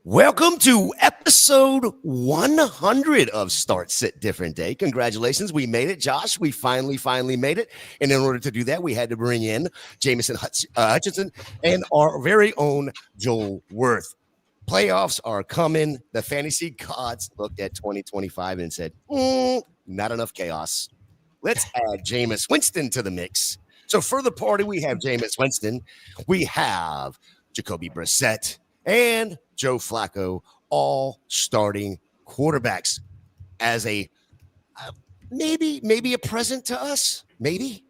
Welcome to episode 100 of Start Sit Different Day. Congratulations, we made it, Josh. We finally made it. And in order to do that, we had to bring in Jameson Hutchinson and our very own Joel Worth. Playoffs are coming. The fantasy gods looked at 2025 and said, not enough chaos. Let's add Jameis Winston to the mix. So for the party, we have Jameis Winston. We have Jacoby Brissett and Joe Flacco, all starting quarterbacks as a maybe a present to us. Maybe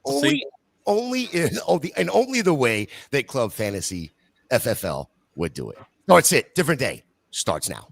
only the way that Club Fantasy FFL would do it. Starts it. Different day starts now.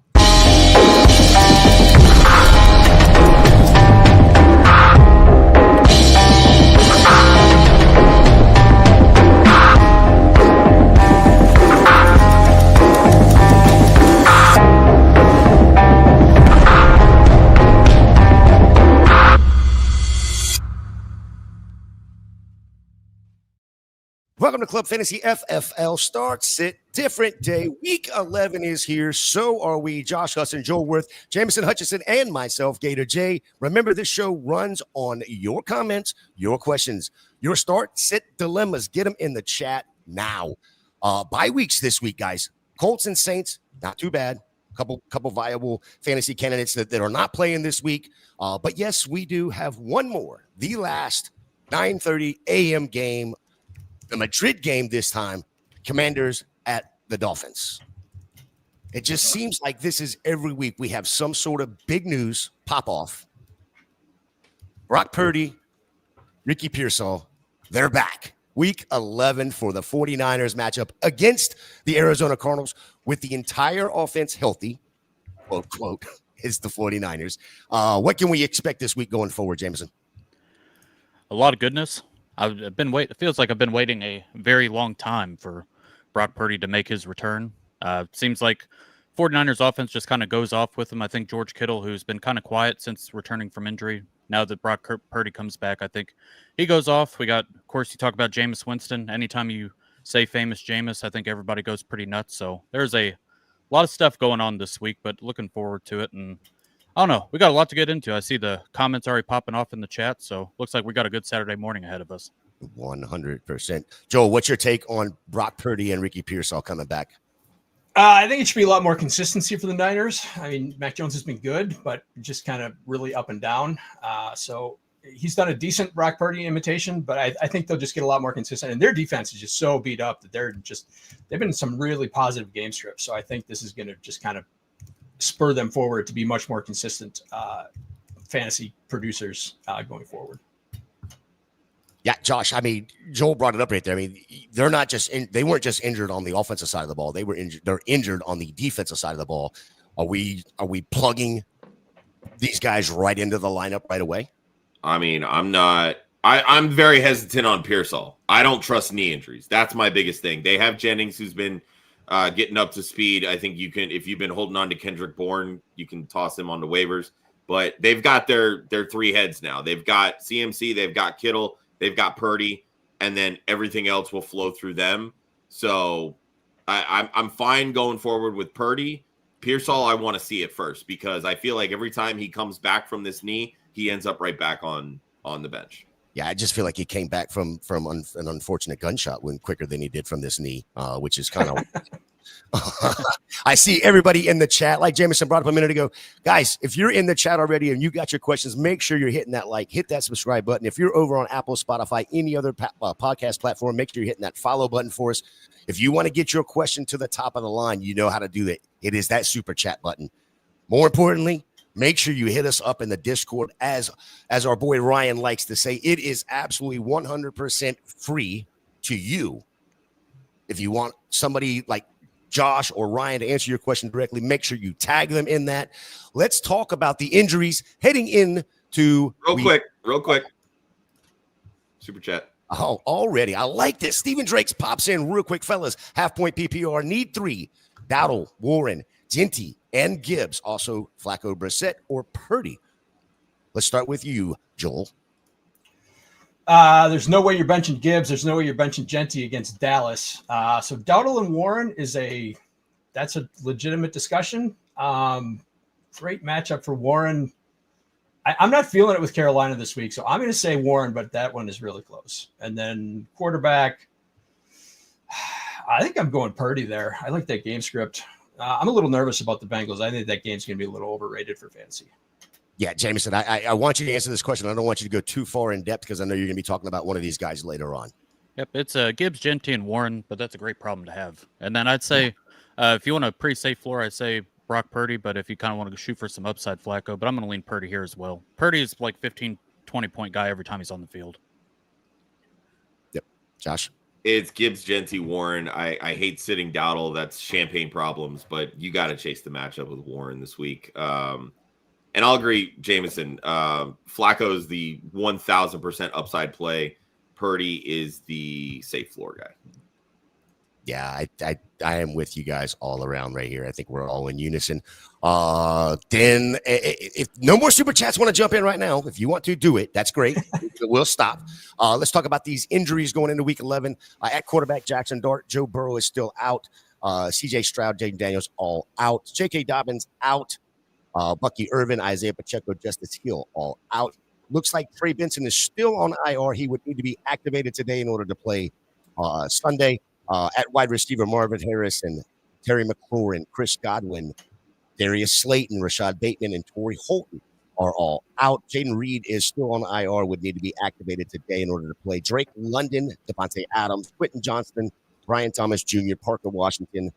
Welcome to Club Fantasy FFL. Start, sit, different day. Week 11 is here. So are we. Josh Hudson, Joel Worth, Jameson Hutchinson, and myself, Gator J. Remember, this show runs on your comments, your questions, your start, sit dilemmas. Get them in the chat now. Bye weeks this week, guys. Colts and Saints, not too bad. Couple viable fantasy candidates that are not playing this week. But yes, we do have one more. The last 9:30 a.m. game. The Madrid game this time, Commanders at the Dolphins. It just seems like this is every week we have some sort of big news pop off. Brock Purdy, Ricky Pearsall, they're back. Week 11 for the 49ers matchup against the Arizona Cardinals with the entire offense healthy, quote, quote, is the 49ers. What can we expect this week going forward, Jameson? A lot of goodness. I've been waiting. It feels like I've been waiting a very long time for Brock Purdy to make his return. Seems like 49ers offense just kind of goes off with him. I think George Kittle, who's been kind of quiet since returning from injury, now that Brock Purdy comes back, I think he goes off. We got, of course, you talk about Jameis Winston. Anytime you say famous Jameis, I think everybody goes pretty nuts. So there's a lot of stuff going on this week, but looking forward to it. And I don't know. We got a lot to get into. I see the comments already popping off in the chat, so looks like we got a good Saturday morning ahead of us. 100%. Joel, what's your take on Brock Purdy and Ricky Pearsall coming back? I think it should be a lot more consistency for the Niners. I mean, Mac Jones has been good, but just kind of really up and down. So he's done a decent Brock Purdy imitation, but I think they'll just get a lot more consistent. And their defense is just so beat up that they've been in some really positive game strips. So I think this is going to just kind of spur them forward to be much more consistent fantasy producers going forward. Yeah, Josh, I mean, Joel brought it up right there. I mean, they're not just they weren't just injured on the offensive side of the ball. They're injured on the defensive side of the ball. Are we plugging these guys right into the lineup right away? I mean, I'm very hesitant on Pearsall. I don't trust knee injuries. That's my biggest thing. They have Jennings, who's been getting up to speed. I think you can, if you've been holding on to Kendrick Bourne, you can toss him on the waivers. But they've got their three heads now. They've got CMC, they've got Kittle, they've got Purdy, and then everything else will flow through them. So I'm fine going forward with Purdy. Pearsall, I want to see it first because I feel like every time he comes back from this knee, he ends up right back on the bench. Yeah, I just feel like he came back from an unfortunate gunshot wound quicker than he did from this knee, which is kind of I see everybody in the chat, like Jameson brought up a minute ago. Guys, if you're in the chat already and you got your questions, make sure you're hitting that like, hit that subscribe button. If you're over on Apple, Spotify, any other podcast platform, make sure you're hitting that follow button for us. If you want to get your question to the top of the line, you know how to do that. It is that super chat button. More importantly, make sure you hit us up in the Discord. As our boy Ryan likes to say, it is absolutely 100% free to you. If you want somebody like Josh or Ryan to answer your question directly, make sure you tag them in that. Let's talk about the injuries heading into real quick. Super chat. Oh, already. I like this. Stephen Drakes pops in real quick, fellas. Half point PPR. Need 3. Dowdle, Warren, Genty, and Gibbs. Also, Flacco, Brissett, or Purdy. Let's start with you, Joel. There's no way you're benching Gibbs. There's no way you're benching Genty against Dallas. So Dowdle and Warren is a that's a legitimate discussion. Great matchup for Warren. I'm not feeling it with Carolina this week, so I'm going to say Warren, but that one is really close. And then quarterback, I think I'm going Purdy there. I like that game script. I'm a little nervous about the Bengals. I think that game's going to be a little overrated for fantasy. Yeah, Jameson, I want you to answer this question. I don't want you to go too far in depth because I know you're going to be talking about one of these guys later on. Yep, it's Gibbs, Genty, and Warren, but that's a great problem to have. And then I'd say if you want a pretty safe floor, I'd say Brock Purdy, but if you kind of want to shoot for some upside, Flacco. But I'm going to lean Purdy here as well. Purdy is like 15, 20-point guy every time he's on the field. Yep. Josh? It's Gibbs, Genty, Warren. I hate sitting Dowdle. That's champagne problems, but you got to chase the matchup with Warren this week. And I'll agree, Jameson. Flacco is the 1,000% upside play. Purdy is the safe floor guy. Yeah, I am with you guys all around right here. I think we're all in unison. Then if no more super chats want to jump in right now, if you want to do it, that's great. We'll stop. Let's talk about these injuries going into week 11. At quarterback, Jackson Dart, Joe Burrow is still out. CJ Stroud, Jaden Daniels, all out. J.K. Dobbins, out. Bucky Irvin, Isaiah Pacheco, Justice Hill, all out. Looks like Trey Benson is still on IR. He would need to be activated today in order to play Sunday. At wide receiver, Marvin Harrison, Terry McLaurin, Chris Godwin, Darius Slayton, Rashad Bateman, and Torrey Holton are all out. Jaden Reed is still on IR, would need to be activated today in order to play. Drake London, Devontae Adams, Quentin Johnston, Brian Thomas Jr., Parker Washington,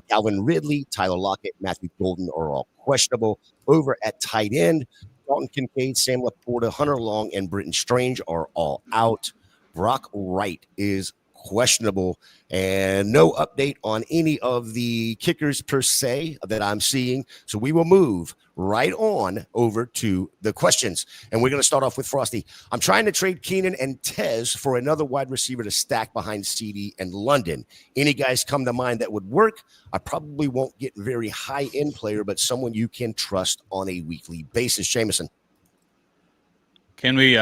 Calvin Ridley, Tyler Lockett, Matthew Golden are all questionable. Over at tight end, Dalton Kincaid, Sam Laporta, Hunter Long, and Britton Strange are all out. Brock Wright is questionable, and no update on any of the kickers per se that I'm seeing. So we will move right on over to the questions, and we're going to start off with Frosty. I'm trying to trade Keenan and Tez for another wide receiver to stack behind CD and London. Any guys come to mind that would work? I probably won't get very high-end player, but someone you can trust on a weekly basis. Jameson. Can we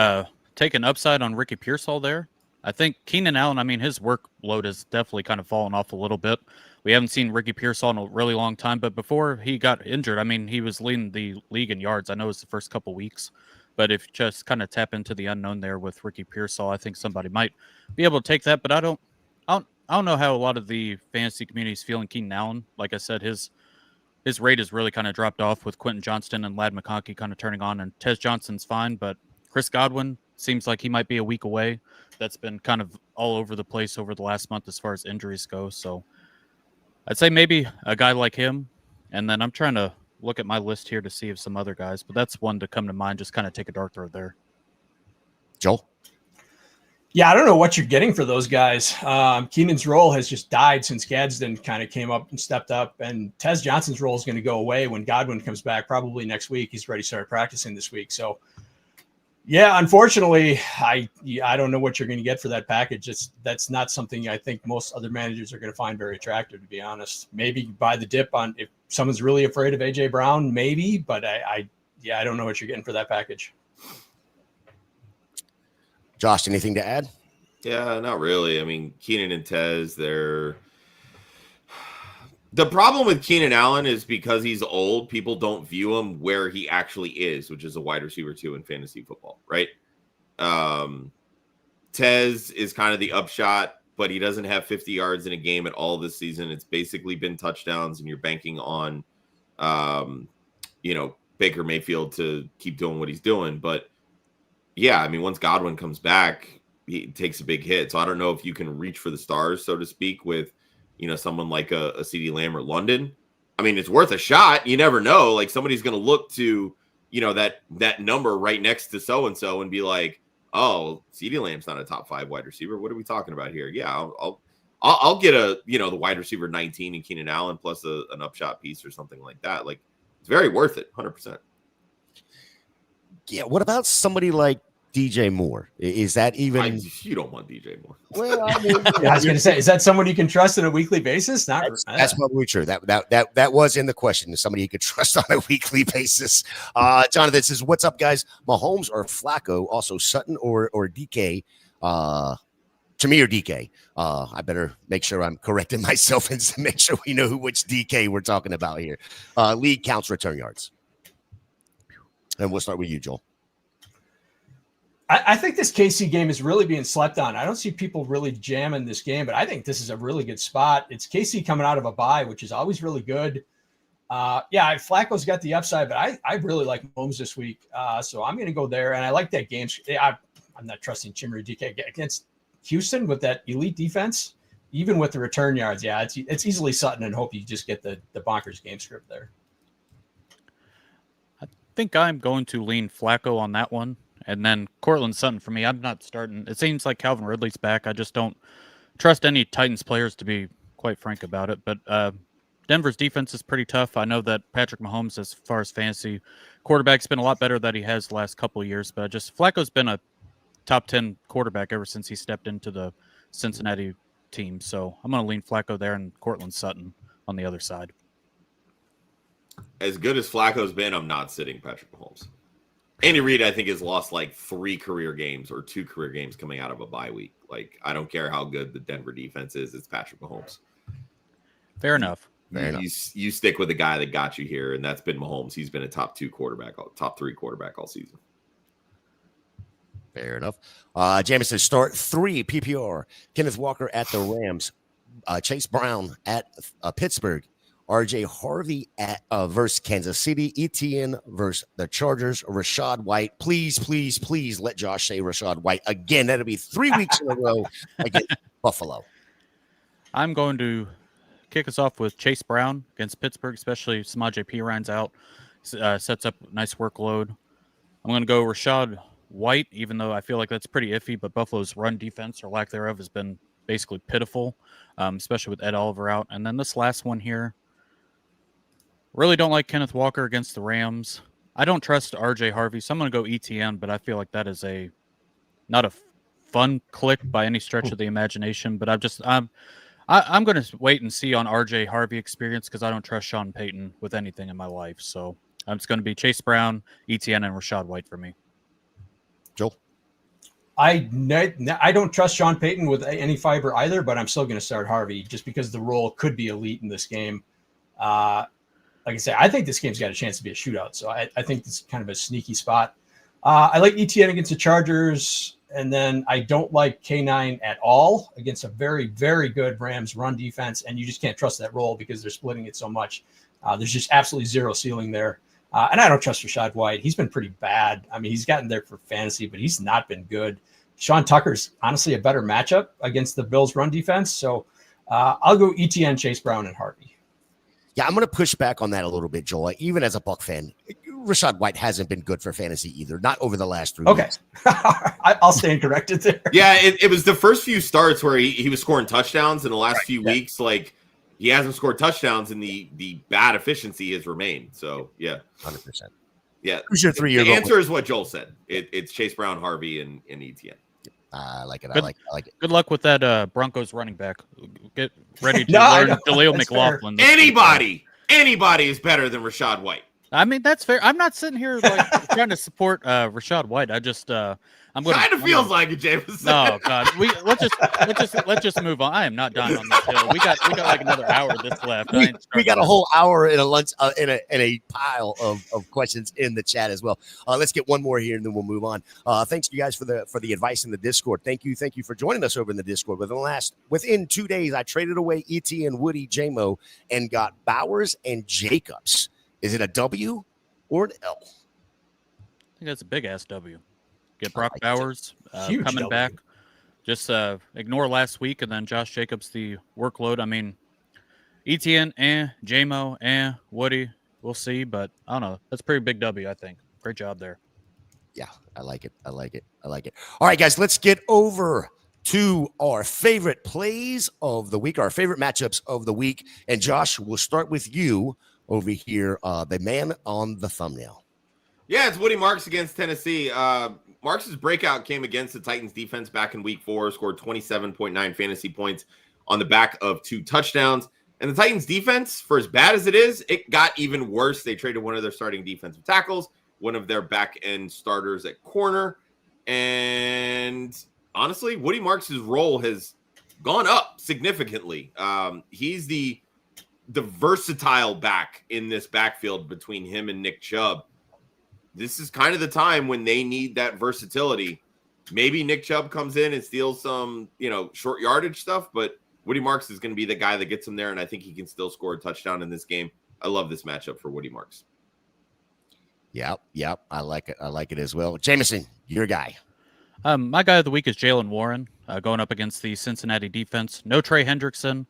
take an upside on Ricky Pearsall there? I think Keenan Allen, I mean, his workload has definitely kind of fallen off a little bit. We haven't seen Ricky Pearsall in a really long time, but before he got injured, I mean, he was leading the league in yards. I know it's the first couple weeks, but if you just kind of tap into the unknown there with Ricky Pearsall, I think somebody might be able to take that, but I don't know how a lot of the fantasy community is feeling Keenan Allen. Like I said, his rate has really kind of dropped off with Quentin Johnston and Ladd McConkey kind of turning on, and Tez Johnson's fine, but Chris Godwin seems like he might be a week away. That's been kind of all over the place over the last month as far as injuries go. So I'd say maybe a guy like him. And then I'm trying to look at my list here to see if some other guys, but that's one to come to mind. Just kind of take a dart throw there. Joel? Yeah, I don't know what you're getting for those guys. Keenan's role has just died since Gadsden kind of came up and stepped up. And Tez Johnson's role is going to go away when Godwin comes back, probably next week. He's already started practicing this week. So, yeah, unfortunately, I don't know what you're going to get for that package. That's not something I think most other managers are going to find very attractive, to be honest. Maybe buy the dip on if someone's really afraid of A.J. Brown, maybe. But I don't know what you're getting for that package. Josh, anything to add? Yeah, not really. I mean, Keenan and Tez, the problem with Keenan Allen is because he's old, people don't view him where he actually is, which is a wide receiver 2 in fantasy football, right? Tez is kind of the upshot, but he doesn't have 50 yards in a game at all this season. It's basically been touchdowns, and you're banking on, Baker Mayfield to keep doing what he's doing. But yeah, I mean, once Godwin comes back, he takes a big hit. So I don't know if you can reach for the stars, so to speak, with someone like a CeeDee Lamb or London. I mean, it's worth a shot. You never know. Like, somebody's going to look to, that number right next to so-and-so and be like, oh, CeeDee Lamb's not a top 5 wide receiver. What are we talking about here? Yeah, I'll get the wide receiver 19 and Keenan Allen plus an upshot piece or something like that. Like, it's very worth it. 100%. Yeah. What about somebody like DJ Moore? Is that even? You don't want DJ Moore. Well, I mean, I was going to say, is that someone you can trust on a weekly basis? That's probably true. That was in the question. Is somebody you could trust on a weekly basis? Jonathan says, "What's up, guys? Mahomes or Flacco? Also Sutton or DK? To me or DK. I better make sure I'm correcting myself and make sure we know which DK we're talking about here. League counts return yards. And we'll start with you, Joel. I think this KC game is really being slept on. I don't see people really jamming this game, but I think this is a really good spot. It's KC coming out of a bye, which is always really good. Flacco's got the upside, but I really like Mahomes this week. So I'm going to go there. And I like that game. I'm not trusting Chimera DK against Houston with that elite defense, even with the return yards. Yeah, it's easily Sutton, and hope you just get the bonkers game script there. I think I'm going to lean Flacco on that one. And then Cortland Sutton for me, I'm not starting. It seems like Calvin Ridley's back. I just don't trust any Titans players, to be quite frank about it. But Denver's defense is pretty tough. I know that Patrick Mahomes, as far as fantasy quarterback's been a lot better than he has the last couple of years. But just Flacco's been a top 10 quarterback ever since he stepped into the Cincinnati team. So I'm going to lean Flacco there and Cortland Sutton on the other side. As good as Flacco's been, I'm not sitting Patrick Mahomes. Andy Reid, I think, has lost like 3 career games or 2 career games coming out of a bye week. Like, I don't care how good the Denver defense is. It's Patrick Mahomes. Fair enough. You stick with the guy that got you here, and that's been Mahomes. He's been a top 3 quarterback all season. Fair enough. Jameson, start 3 PPR. Kenneth Walker at the Rams. Chase Brown at Pittsburgh. RJ Harvey at versus Kansas City. ETN versus the Chargers. Rashad White. Please let Josh say Rashad White again. That'll be 3 weeks in a row against Buffalo. I'm going to kick us off with Chase Brown against Pittsburgh, especially if Samaje Perine's out. Sets up a nice workload. I'm going to go Rashad White, even though I feel like that's pretty iffy, but Buffalo's run defense or lack thereof has been basically pitiful, especially with Ed Oliver out. And then this last one here, really don't like Kenneth Walker against the Rams. I don't trust RJ Harvey, so I'm going to go ETN, but I feel like that is not a fun click by any stretch of the imagination. But I'm going to wait and see on RJ Harvey experience because I don't trust Sean Payton with anything in my life. So it's going to be Chase Brown, ETN, and Rashad White for me. Joel? I don't trust Sean Payton with any fiber either, but I'm still going to start Harvey just because the role could be elite in this game. Like I say, I think this game's got a chance to be a shootout. So I think it's kind of a sneaky spot. I like ETN against the Chargers. And then I don't like K9 at all against a very, very good Rams run defense. And you just can't trust that role because they're splitting it so much. There's just absolutely zero ceiling there. And I don't trust Rashad White. He's been pretty bad. I mean, he's gotten there for fantasy, but he's not been good. Sean Tucker's honestly a better matchup against the Bills run defense. So I'll go ETN, Chase Brown, and Harvey. Yeah, I'm going to push back on that a little bit, Joel. Even as a Buck fan, Rashad White hasn't been good for fantasy either, not over the last 3 weeks. I'll stand corrected there. Yeah, it was the first few starts where he was scoring touchdowns in the last few weeks. Like, he hasn't scored touchdowns, and the bad efficiency has remained. So, yeah. 100%. Yeah. Who's your 3-year? The answer is what Joel said. It's Chase Brown, Harvey, and ETN. I like it. Good, I like it. Good luck with that Broncos running back. Get ready to learn Jaleel McLaughlin. Anybody is better than Rashad White. I mean, that's fair. I'm not sitting here like trying to support Rashad White. I just I'm going. Kind of feels like it, Jameson. No, God. Let's just move on. I am not dying on this hill. We got like another hour this left. We got a whole hour in a lunch in a pile of questions in the chat as well. Let's get one more here and then we'll move on. Thanks to you guys for the advice in the Discord. Thank you for joining us over in the Discord. Within 2 days, I traded away ET and Woody JMO and got Bowers and Jacobs. Is it a W or an L? I think that's a big ass W. Get Brock Bowers Huge coming W. back. Just ignore last week, and then Josh Jacobs the workload. I mean, ETN, JMO, Woody, we'll see, but I don't know. That's a pretty big W, I think. Great job there. Yeah, I like it. All right, guys, let's get over to our favorite plays of the week, our favorite matchups of the week. And Josh, we'll start with you over here, the man on the thumbnail. Yeah, it's Woody Marks against Tennessee. Marks' breakout came against the Titans defense back in week 4, scored 27.9 fantasy points on the back of 2 touchdowns. And the Titans defense, for as bad as it is, it got even worse. They traded one of their starting defensive tackles, one of their back end starters at corner. And honestly, Woody Marks' role has gone up significantly. He's the versatile back in this backfield between him and Nick Chubb. This is kind of the time when they need that versatility. Maybe Nick Chubb comes in and steals some, short yardage stuff, but Woody Marks is going to be the guy that gets him there, and I think he can still score a touchdown in this game. I love this matchup for Woody Marks. Yep. I like it as well. Jameson, your guy. My guy of the week is Jaylen Warren, going up against the Cincinnati defense. No Trey Hendrickson,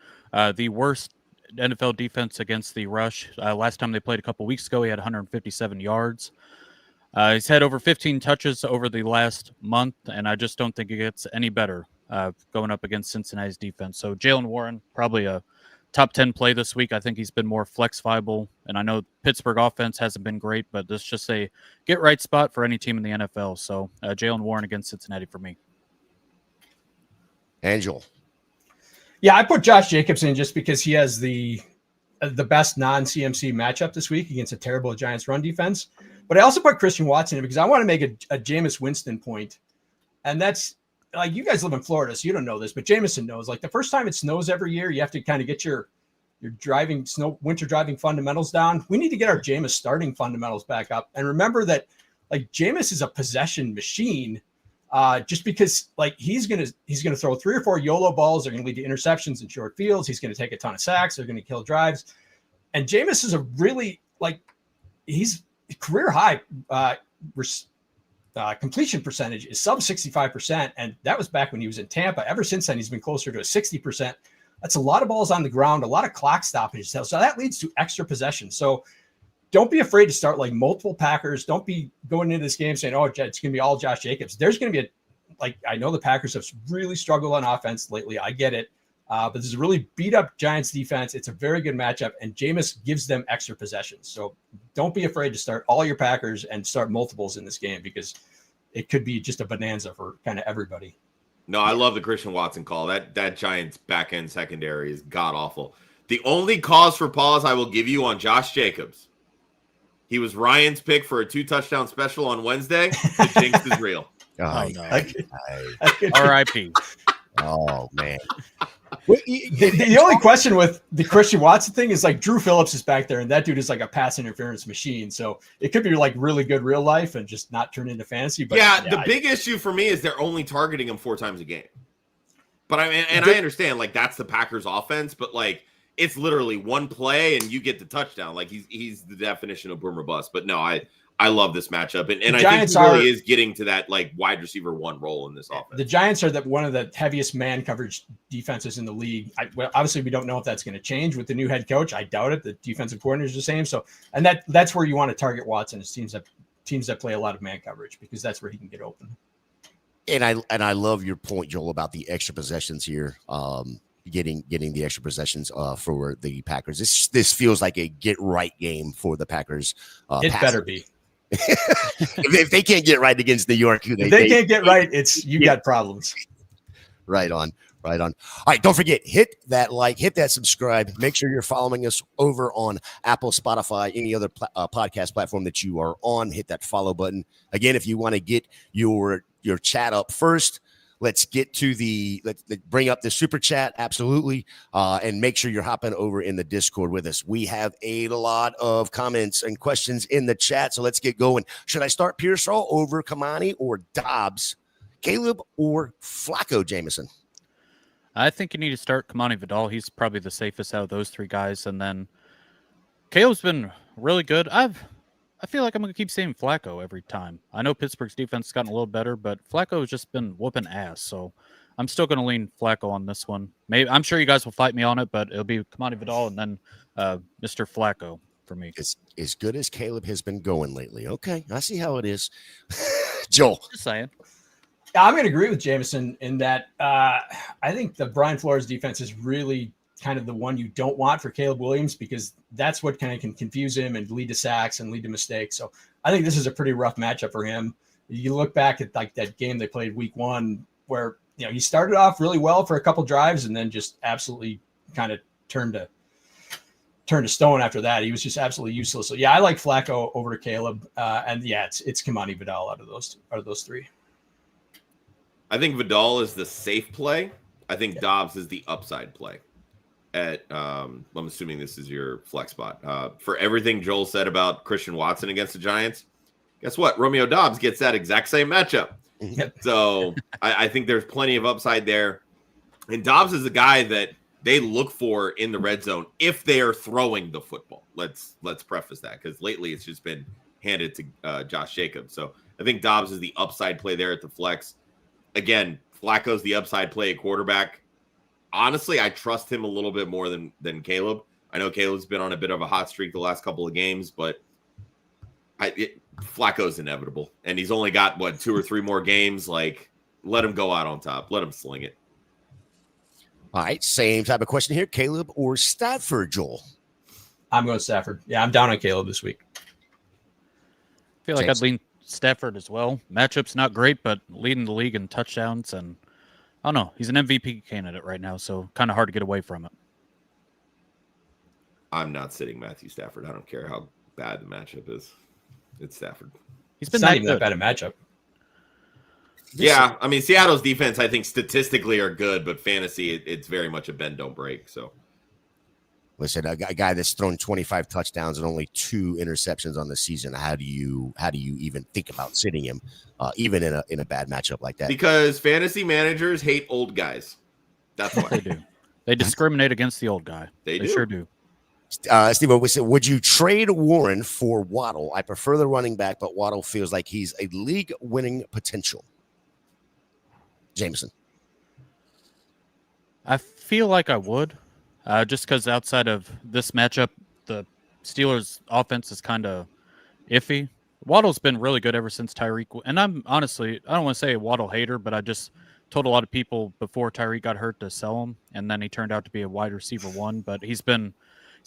the worst NFL defense against the rush. Last time they played a couple weeks ago, he had 157 yards. He's had over 15 touches over the last month, and I just don't think it gets any better going up against Cincinnati's defense. So Jaylen Warren, probably a top 10 play this week. I think he's been more flex viable, and I know Pittsburgh offense hasn't been great, but this is just a get-right spot for any team in the NFL. So Jaylen Warren against Cincinnati for me. Angel. Yeah, I put Josh Jacobs in just because he has the best non-CMC matchup this week against a terrible Giants run defense. But I also put Christian Watson in because I want to make a Jameis Winston point. And that's like, you guys live in Florida, so you don't know this, but Jameson knows. Like the first time it snows every year, you have to kind of get your winter driving fundamentals down. We need to get our Jameis starting fundamentals back up. And remember that like Jameis is a possession machine. Just because like he's gonna throw 3 or 4 YOLO balls. They're gonna lead to interceptions in short fields. He's gonna take a ton of sacks. They're gonna kill drives. And Jameis is a really he's career high completion percentage is sub 65%, and that was back when he was in Tampa. Ever since then, he's been closer to a 60%. That's a lot of balls on the ground, a lot of clock stoppages. So that leads to extra possessions. So don't be afraid to start like multiple Packers. Don't be going into this game saying, "Oh, it's going to be all Josh Jacobs." There's going to be I know the Packers have really struggled on offense lately. I get it. But this is a really beat up Giants defense. It's a very good matchup, and Jameis gives them extra possessions. So don't be afraid to start all your Packers and start multiples in this game because it could be just a bonanza for kind of everybody. No, I love the Christian Watson call. That Giants back end secondary is god awful. The only cause for pause I will give you on Josh Jacobs, he was Ryan's pick for a 2-touchdown special on Wednesday. The jinx is real. Oh no! R.I.P. Oh man. The only question with the Christian Watson thing is like Drew Phillips is back there, and that dude is like a pass interference machine. So it could be like really good real life and just not turn into fantasy. But the big issue for me is they're only targeting him 4 times a game. But I understand like that's the Packers offense, but like it's literally one play and you get the touchdown. Like he's the definition of boom or bust. But no, I love this matchup, and I think he really is getting to that like wide receiver 1 role in this offense. The Giants are one of the heaviest man coverage defenses in the league. Obviously, we don't know if that's going to change with the new head coach. I doubt it. The defensive coordinator is the same. So, and that's where you want to target Watson is teams that play a lot of man coverage because that's where he can get open. And I love your point, Joel, about the extra possessions here. Getting the extra possessions for the Packers. This feels like a get right game for the Packers. It better be. if they can't get right against New York, they can't get right. You got problems. Right on. All right, don't forget, hit that like, hit that subscribe. Make sure you're following us over on Apple, Spotify, any other podcast platform that you are on. Hit that follow button. Again, if you want to get your chat up first, let's get to let's bring up the super chat. Absolutely. And make sure you're hopping over in the Discord with us. We have a lot of comments and questions in the chat. So let's get going. Should I start Pearsall over Kamani or Dobbs, Caleb or Flacco, Jameson? I think you need to start Kamani Vidal. He's probably the safest out of those 3 guys. And then Caleb's been really good. I feel like I'm going to keep saying Flacco every time. I know Pittsburgh's defense has gotten a little better, but Flacco has just been whooping ass. So I'm still going to lean Flacco on this one. Maybe I'm sure you guys will fight me on it, but it'll be Kamani Vidal and then Mr. Flacco for me. It's as good as Caleb has been going lately. Okay, I see how it is. Joel. Just saying. I'm going to agree with Jameson in that I think the Brian Flores defense is really kind of the one you don't want for Caleb Williams because that's what kind of can confuse him and lead to sacks and lead to mistakes. So I think this is a pretty rough matchup for him. You look back at like that game they played week 1 where, he started off really well for a couple drives and then just absolutely kind of turned to stone after that. He was just absolutely useless. So yeah, I like Flacco over to Caleb. And yeah, it's Kamani Vidal out of those 3. I think Vidal is the safe play. I think Dobbs is the upside play. I'm assuming this is your flex spot. For everything Joel said about Christian Watson against the Giants, guess what? Romeo Dobbs gets that exact same matchup. So I think there's plenty of upside there. And Dobbs is a guy that they look for in the red zone if they are throwing the football. Let's preface that, because lately it's just been handed to Josh Jacobs. So I think Dobbs is the upside play there at the flex. Again, Flacco's the upside play at quarterback. Honestly, I trust him a little bit more than Caleb. I know Caleb's been on a bit of a hot streak the last couple of games, but Flacco's inevitable. And he's only got, 2 or 3 more games. Like, let him go out on top. Let him sling it. All right, same type of question here. Caleb or Stafford, Joel? I'm going Stafford. Yeah, I'm down on Caleb this week. I feel like I'd lean Stafford as well. Matchup's not great, but leading the league in touchdowns, and I don't know. He's an MVP candidate right now, so kind of hard to get away from it. I'm not sitting Matthew Stafford. I don't care how bad the matchup is. It's Stafford. He's been not even that bad a matchup. Yeah, I mean, Seattle's defense, I think, statistically are good, but fantasy, it's very much a bend, don't break. So, listen, a guy that's thrown 25 touchdowns and only 2 interceptions on the season. How do you even think about sitting him, even in a bad matchup like that? Because fantasy managers hate old guys. That's why they do. They discriminate against the old guy. They sure do. Steve, we said, would you trade Warren for Waddle? I prefer the running back, but Waddle feels like he's a league-winning potential. Jameson. I feel like I would, just because outside of this matchup, the Steelers' offense is kind of iffy. Waddle's been really good ever since Tyreek. And I'm honestly, I don't want to say a Waddle hater, but I just told a lot of people before Tyreek got hurt to sell him, and then he turned out to be a wide receiver 1. But he's been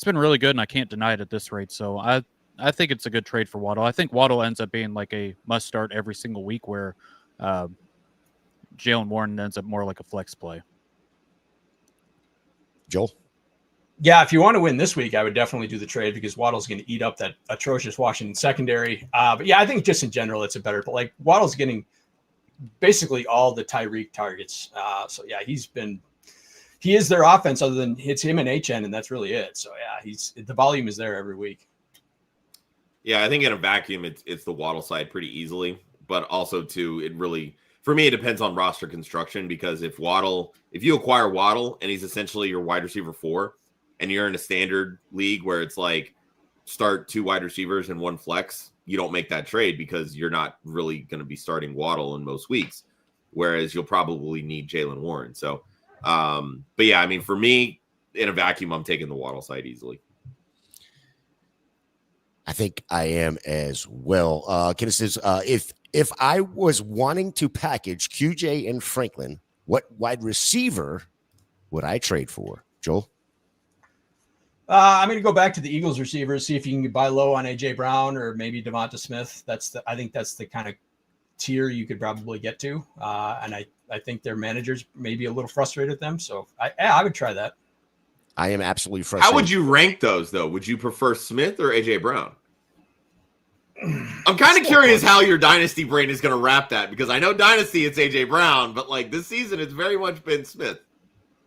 really good, and I can't deny it at this rate. So I think it's a good trade for Waddle. I think Waddle ends up being like a must start every single week, where Jaylen Warren ends up more like a flex play. Joel? Yeah, if you want to win this week, I would definitely do the trade because Waddle's going to eat up that atrocious Washington secondary. But yeah, I think just in general, it's a better. But like Waddle's getting basically all the Tyreek targets. So yeah, he is their offense other than it's him and HN, and that's really it. So yeah, the volume is there every week. Yeah, I think in a vacuum, it's the Waddle side pretty easily, but also too, it really. For me, it depends on roster construction because if you acquire Waddle and he's essentially your wide receiver 4 and you're in a standard league where it's like start 2 wide receivers and 1 flex, you don't make that trade because you're not really going to be starting Waddle in most weeks, whereas you'll probably need Jaylen Warren. So, but yeah, I mean, for me, in a vacuum, I'm taking the Waddle side easily. I think I am as well. Kenneth says, if I was wanting to package QJ and Franklin, what wide receiver would I trade for? Joel? I'm going to go back to the Eagles receivers, see if you can buy low on AJ Brown or maybe Devonta Smith. I think that's the kind of tier you could probably get to. And I think their managers may be a little frustrated with them. So I would try that. I am absolutely frustrated. How would you rank those, though? Would you prefer Smith or AJ Brown? I'm kind of curious how your Dynasty brain is going to wrap that because I know Dynasty it's AJ Brown, but like this season it's very much been Smith.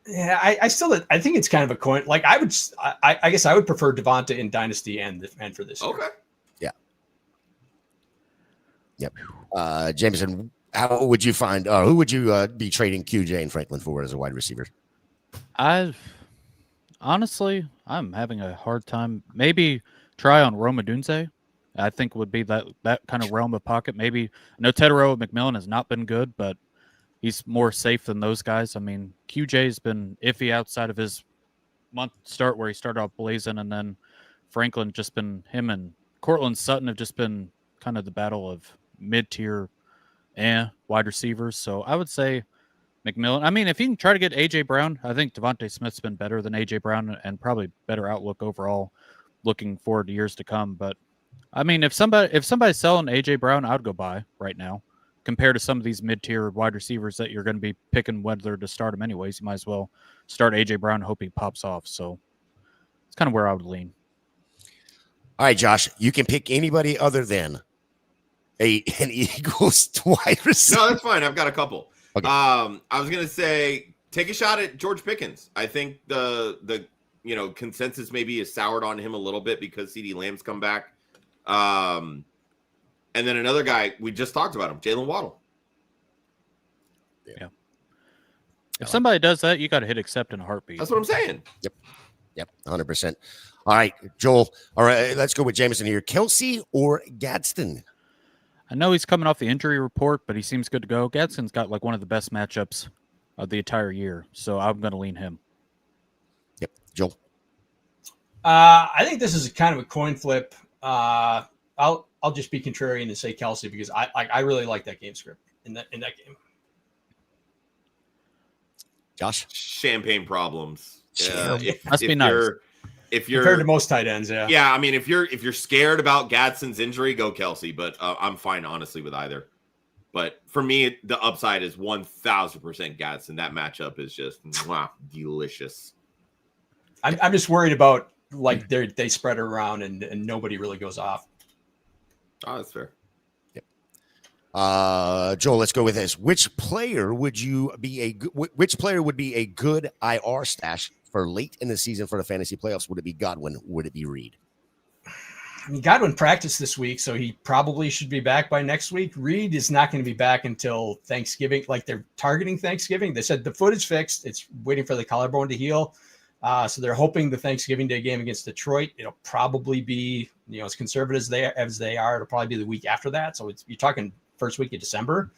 Yeah, I think it's kind of a coin. Like I guess I would prefer Devonta in Dynasty and for this year. Okay. Yeah. Yep. Jameson, how would you find? Who would you be trading QJ and Franklin for as a wide receiver? Honestly, I'm having a hard time. Maybe try on Roma Dunze. I think would be that kind of realm of pocket. Maybe I know Tedero McMillan has not been good, but he's more safe than those guys. I mean, QJ's been iffy outside of his month start where he started off blazing, and then Franklin just been him and Cortland Sutton have just been kind of the battle of mid-tier wide receivers. So I would say McMillan. I mean, if you can try to get AJ Brown, I think Devontae Smith's been better than AJ Brown and probably better outlook overall looking forward to years to come. But I mean, if somebody's selling AJ Brown, I'd go buy right now. Compared to some of these mid-tier wide receivers that you're going to be picking whether to start them anyways, you might as well start AJ Brown and hope he pops off. So it's kind of where I would lean. All right, Josh, you can pick anybody other than an Eagles wide receiver. No, that's fine. I've got a couple. Okay. I was gonna say take a shot at George Pickens. I think the consensus maybe is soured on him a little bit because CeeDee Lamb's come back. And then another guy we just talked about him, Jaylen Waddle. Yeah. If somebody does that, you got to hit accept in a heartbeat. That's what I'm saying. Yep, 100%. All right, Joel. All right, let's go with Jameson here. Kelsey or Gadsden? I know he's coming off the injury report, but he seems good to go. Gadsden's got like one of the best matchups of the entire year, so I'm going to lean him. Yep, Joel. I think this is kind of a coin flip. I'll just be contrarian and say Kelsey because I really like that game script in that game. Josh? Champagne problems. Must be nice. If you're compared to most tight ends, yeah. I mean, if you're scared about Gadsden's injury, go Kelsey. But I'm fine honestly with either. But for me, the upside is 1,000% Gadsden. That matchup is just delicious. I'm just worried about like they spread it around and nobody really goes off. Oh, that's fair. Joel, let's go with this. Which player would be a good IR stash for late in the season for the fantasy playoffs? Would it be Godwin? Would it be Reed? I mean, Godwin practiced this week, so he probably should be back by next week. Reed is not going to be back until Thanksgiving. Like they're targeting Thanksgiving. They said the foot is fixed. It's waiting for the collarbone to heal. So they're hoping the Thanksgiving Day game against Detroit, it'll probably be, as conservative as they are, it'll probably be the week after that. So you're talking first week of December.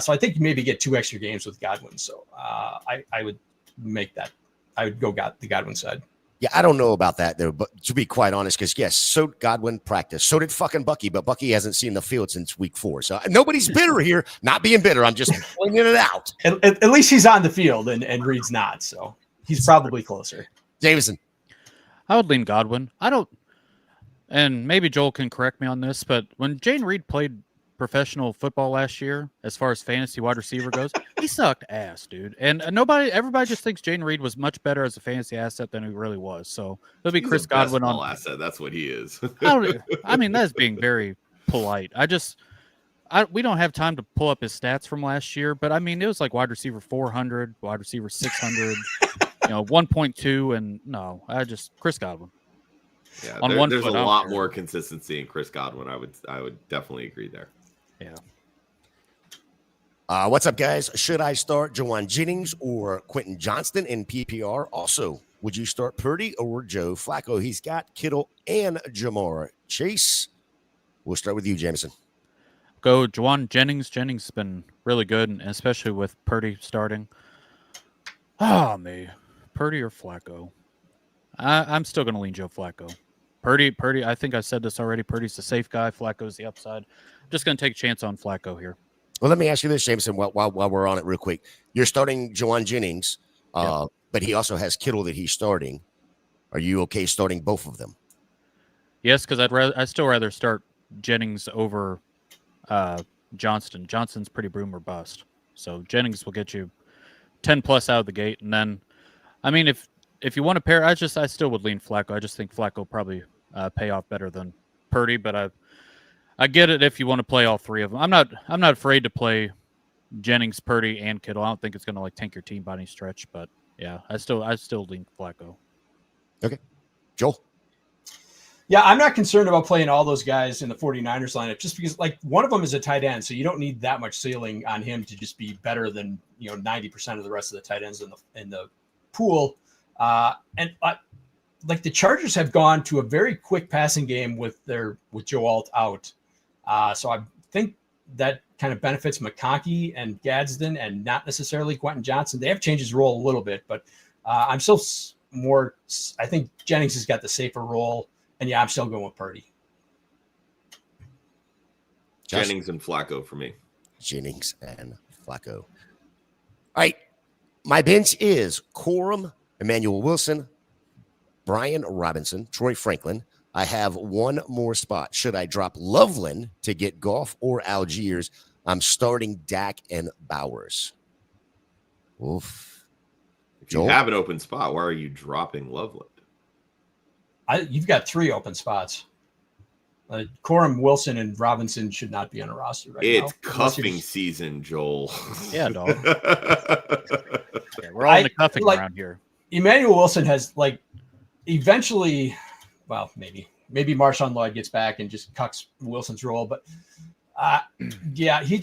So I think you maybe get 2 extra games with Godwin. So I would make that. I would go the Godwin side. Yeah, I don't know about that though, but to be quite honest, because yes, so Godwin practiced, so did fucking Bucky, but Bucky hasn't seen the field since week 4. So nobody's bitter here. Not being bitter. I'm just pointing it out. At least he's on the field and Reed's not. So he's probably closer. Jameson. I would lean Godwin. And maybe Joel can correct me on this, but when Jane Reed played professional football last year, as far as fantasy wide receiver goes, he sucked ass, dude. And everybody just thinks Jane Reed was much better as a fantasy asset than he really was. So it'll be Chris Godwin on asset. That's what he is. I mean, that's being very polite. We don't have time to pull up his stats from last year, but I mean, it was like wide receiver 400, wide receiver 600, 1.2, and Chris Godwin. Yeah, on there's a lot more consistency in Chris Godwin. I would definitely agree there. Yeah. What's up, guys? Should I start Jawan Jennings or Quentin Johnston in PPR? Also, would you start Purdy or Joe Flacco? He's got Kittle and Jamar Chase. We'll start with you, Jameson. Go Jawan Jennings. Jennings has been really good, and especially with Purdy starting. Me. Purdy or Flacco? I'm still going to lean Joe Flacco. Purdy, I think I said this already. Purdy's the safe guy. Flacco's the upside. I'm just going to take a chance on Flacco here. Well, let me ask you this, Jameson, while we're on it real quick. You're starting Jawan Jennings, but he also has Kittle that he's starting. Are you okay starting both of them? Yes, because I'd still rather start Jennings over Johnston. Johnston's pretty boom or bust. So Jennings will get you 10+ out of the gate. And then, I mean, if you want to pair, I still would lean Flacco. I just think Flacco probably pay off better than Purdy, but I get it if you want to play all 3 of them. I'm not afraid to play Jennings, Purdy, and Kittle. I don't think it's going to tank your team by any stretch, but yeah, I still lean Flacco. Okay. Joel? Yeah, I'm not concerned about playing all those guys in the 49ers lineup just because one of them is a tight end, so you don't need that much ceiling on him to just be better than 90% of the rest of the tight ends in the pool. The Chargers have gone to a very quick passing game with Joe Alt out. So I think that kind of benefits McConkey and Gadsden and not necessarily Quentin Johnston. They have changed his role a little bit, but I'm still I think Jennings has got the safer role. And yeah, I'm still going with Purdy. Jennings and Flacco for me. Jennings and Flacco. All right. My bench is Corum, Emmanuel Wilson, Brian Robinson, Troy Franklin. I have one more spot. Should I drop Loveland to get Goff or Algiers? I'm starting Dak and Bowers. Oof. If you have an open spot, why are you dropping Loveland? You've got 3 open spots. Corum, Wilson, and Robinson should not be on a roster right now. It's cuffing season, Joel. Yeah, dog. Yeah, we're all in the cuffing around here. Emmanuel Wilson has eventually, well, maybe Marshawn Lloyd gets back and just cucks Wilson's role, but yeah, you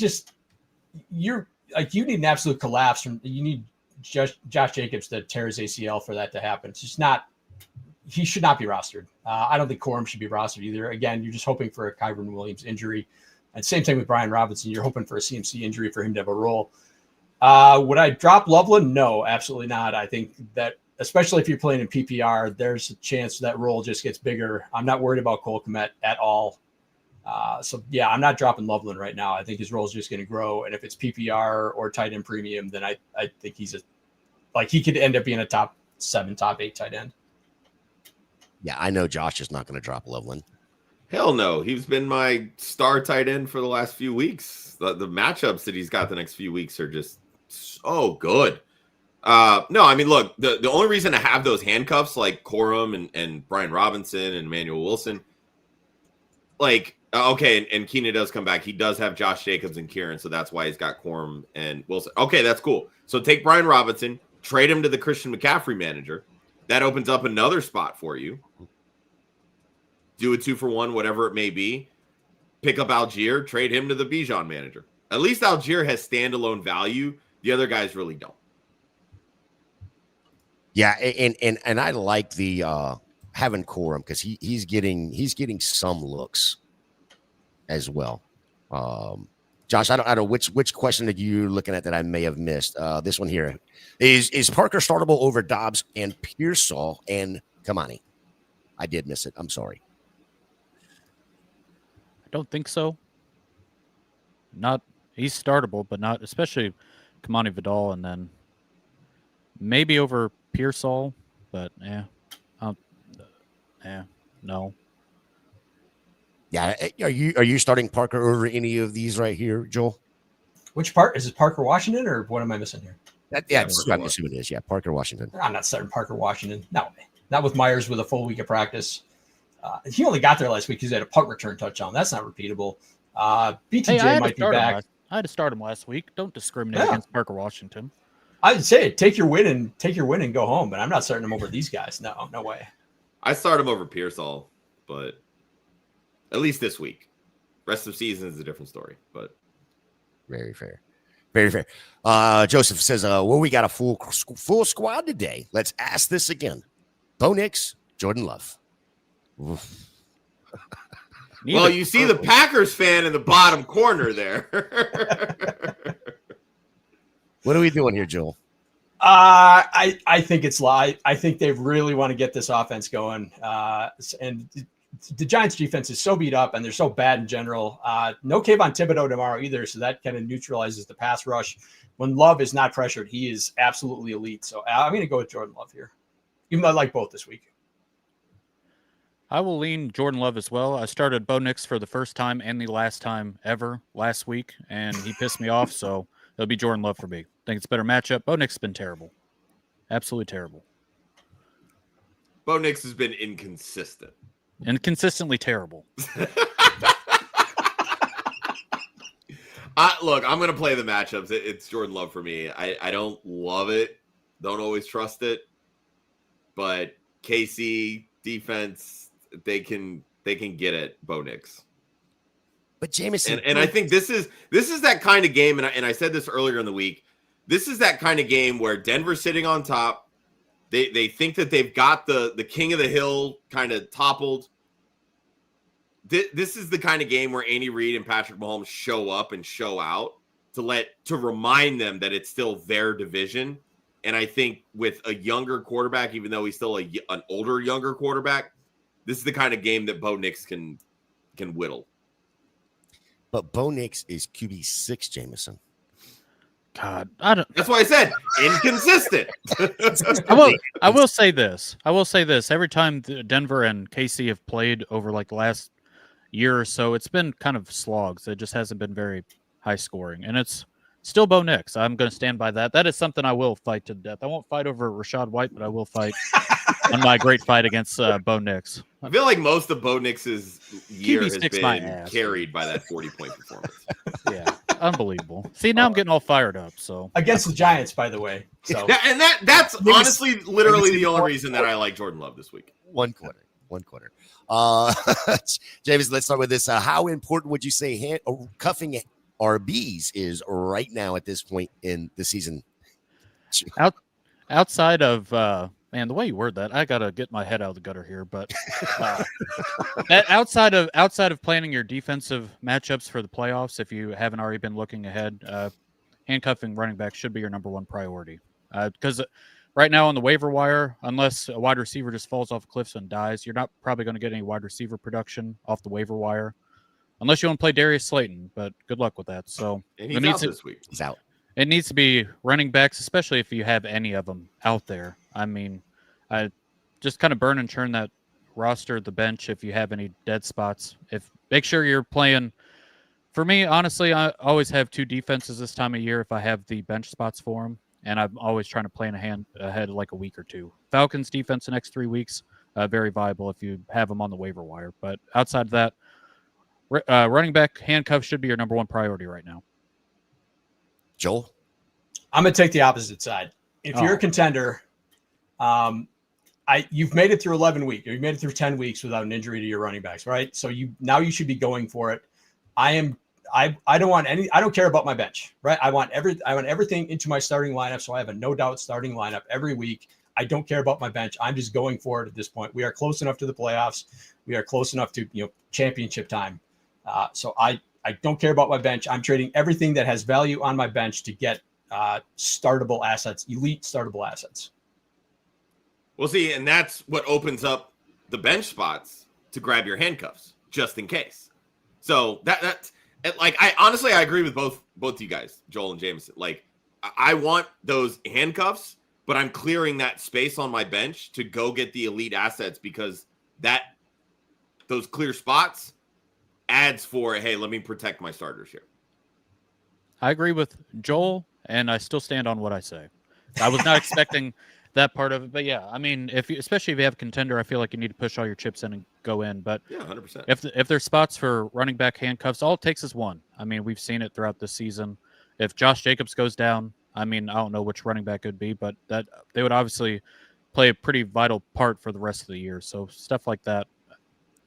need an absolute collapse you need Josh Jacobs to tear his ACL for that to happen. It's just not. He should not be rostered. I don't think Corum should be rostered either. Again, you're just hoping for a Kyron Williams injury. And same thing with Brian Robinson. You're hoping for a CMC injury for him to have a role. Would I drop Loveland? No, absolutely not. I think that, especially if you're playing in PPR, there's a chance that role just gets bigger. I'm not worried about Cole Kmet at all. So, yeah, I'm not dropping Loveland right now. I think his role is just going to grow. And if it's PPR or tight end premium, then I think he could end up being a top 7, top 8 tight end. Yeah, I know Josh is not going to drop Loveland. Hell no. He's been my star tight end for the last few weeks. The matchups that he's got the next few weeks are just so good. No, I mean, look, the only reason to have those handcuffs like Corum and Brian Robinson and Emmanuel Wilson, okay, and Keenan does come back. He does have Josh Jacobs and Kieran, so that's why he's got Corum and Wilson. Okay, that's cool. So take Brian Robinson, trade him to the Christian McCaffrey manager. That opens up another spot for you. Do a 2-for-1, whatever it may be. Pick up Algier, trade him to the Bijan manager. At least Algier has standalone value. The other guys really don't. Yeah, and I like the having Corum because he's getting some looks as well. Josh, I don't know which question that you're looking at that I may have missed. This one here is Parker startable over Dobbs and Pearsall and Kamani. I did miss it. I'm sorry. I don't think so. He's startable, but not especially Kamani Vidal, and then maybe over Pearsall. But no. Yeah, are you starting Parker over any of these right here, Joel? Which part is it? Parker Washington, or what am I missing here? I'm assuming it is. Yeah, Parker Washington. I'm not starting Parker Washington. No, not with Myers with a full week of practice. He only got there last week because he had a punt return touchdown. That's not repeatable. BTJ might be back. I had to start him last week. Don't discriminate against Parker Washington. I'd say take your win and go home, but I'm not starting him over these guys. No way. I start him over Pearsall, but at least this week. Rest of the season is a different story, but very fair. Very fair. Joseph says, well, we got a full squad today. Let's ask this again. Bo Nix, Jordan Love. Well, you see the Packers fan in the bottom corner there. What are we doing here, Joel? I think it's live. I think they really want to get this offense going. And the Giants defense is so beat up and they're so bad in general. No Kayvon Thibodeau tomorrow either. So that kind of neutralizes the pass rush. When Love is not pressured, he is absolutely elite. So I'm going to go with Jordan Love here, even though I like both this week. I will lean Jordan Love as well. I started Bo Nix for the first time and the last time ever last week, and he pissed me off. So it'll be Jordan Love for me. I think it's a better matchup. Bo Nix has been terrible. Absolutely terrible. Bo Nix has been inconsistent. And consistently terrible. Look, I'm going to play the matchups. It's Jordan Love for me. I don't love it. Don't always trust it. But KC defense, they can get it, Bo Nix. But Jameson, and I think this is that kind of game, and I said this earlier in the week. This is that kind of game where Denver's sitting on top. They think that they've got the king of the hill kind of toppled. This is the kind of game where Andy Reid and Patrick Mahomes show up and show out to remind them that it's still their division. And I think with a younger quarterback, even though he's still an older, younger quarterback, this is the kind of game that Bo Nix can whittle. But Bo Nix is QB6, Jameson. God, I don't. That's why I said inconsistent. I will say this. Every time Denver and KC have played over like the last year or so, it's been kind of slogs. It just hasn't been very high scoring, and it's Still Bo Nix. I'm going to stand by that. That is something I will fight to death. I won't fight over Rashad White, but I will fight on my great fight against Bo Nix. I feel like most of Bo Nix's year QB has sticks my been ass. carried by that 40-point performance. Yeah, unbelievable. See, now I'm getting all fired up. So Against the Giants, by the way. So Yeah, and that's honestly literally the only reason that I like Jordan Love this week. One quarter. James, let's start with this. How important would you say cuffing RBs is right now at this point in the season? outside of man, the way you word that, I gotta get my head out of the gutter here. But outside of planning your defensive matchups for the playoffs, if you haven't already been looking ahead, handcuffing running back should be your number one priority. Because right now on the waiver wire, unless a wide receiver just falls off cliffs and dies, you're not probably going to get any wide receiver production off the waiver wire, unless you want to play Darius Slayton. But good luck with that. So And he's out this week. He's out. it needs to be running backs, especially if you have any of them out there. I mean, I just kind of burn and churn that roster, the bench, if you have any dead spots. Make sure you're playing. For me, honestly, I always have two defenses this time of year if I have the bench spots for them, and I'm always trying to plan ahead like a week or two. Falcons defense the next 3 weeks, very viable if you have them on the waiver wire. But outside of that, running back handcuffs should be your number one priority right now. Joel? I'm going to take the opposite side. If you're a contender, you've made it through 11 weeks. You've made it through 10 weeks without an injury to your running backs, right? So you should be going for it. I don't care about my bench, right? I want everything into my starting lineup, so I have a no doubt starting lineup every week. I don't care about my bench. I'm just going for it at this point. We are close enough to the playoffs. We are close enough to championship time. So I don't care about my bench. I'm trading everything that has value on my bench to get startable assets, elite startable assets. We'll see, and that's what opens up the bench spots to grab your handcuffs just in case. So that's like I agree with both you guys, Joel and Jameson. Like I want those handcuffs, but I'm clearing that space on my bench to go get the elite assets because those clear spots adds for, hey, let me protect my starters here. I agree with Joel, and I still stand on what I say. I was not expecting that part of it, but yeah, I mean, especially if you have a contender, I feel like you need to push all your chips in and go in. But yeah, 100%. If there's spots for running back handcuffs, all it takes is one. I mean, we've seen it throughout this season. If Josh Jacobs goes down, I mean, I don't know which running back it would be, but that they would obviously play a pretty vital part for the rest of the year. So stuff like that.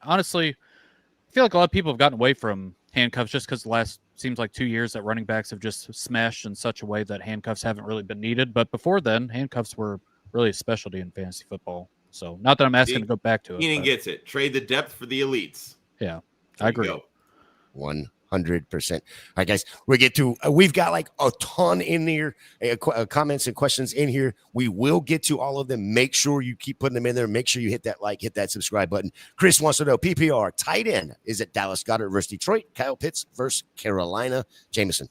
Honestly, I feel like a lot of people have gotten away from handcuffs just because the last seems like 2 years that running backs have just smashed in such a way that handcuffs haven't really been needed. But before then, handcuffs were really a specialty in fantasy football. So not that I'm asking to go back to it. Keenan gets it. Trade the depth for the elites. Yeah, I agree. 100%. All right, guys, we've got like a ton in there, comments and questions in here. We will get to all of them. Make sure you keep putting them in there. Make sure you hit that subscribe button. Chris wants to know PPR tight end. Is it Dallas Goedert versus Detroit? Kyle Pitts versus Carolina? Jameson.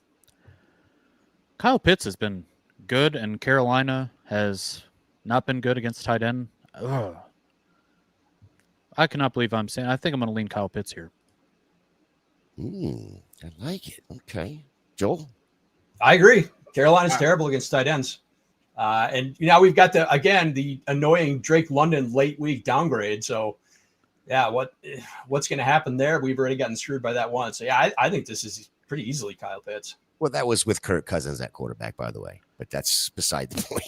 Kyle Pitts has been good, and Carolina has not been good against tight end. Ugh. I cannot believe I think I'm going to lean Kyle Pitts here. I like it. Okay. Joel? I agree. Carolina's terrible against tight ends. And we've got the annoying Drake London late week downgrade. So yeah, what's going to happen there? We've already gotten screwed by that one. So yeah, I think this is pretty easily Kyle Pitts. Well, that was with Kirk Cousins at quarterback, by the way, but that's beside the point.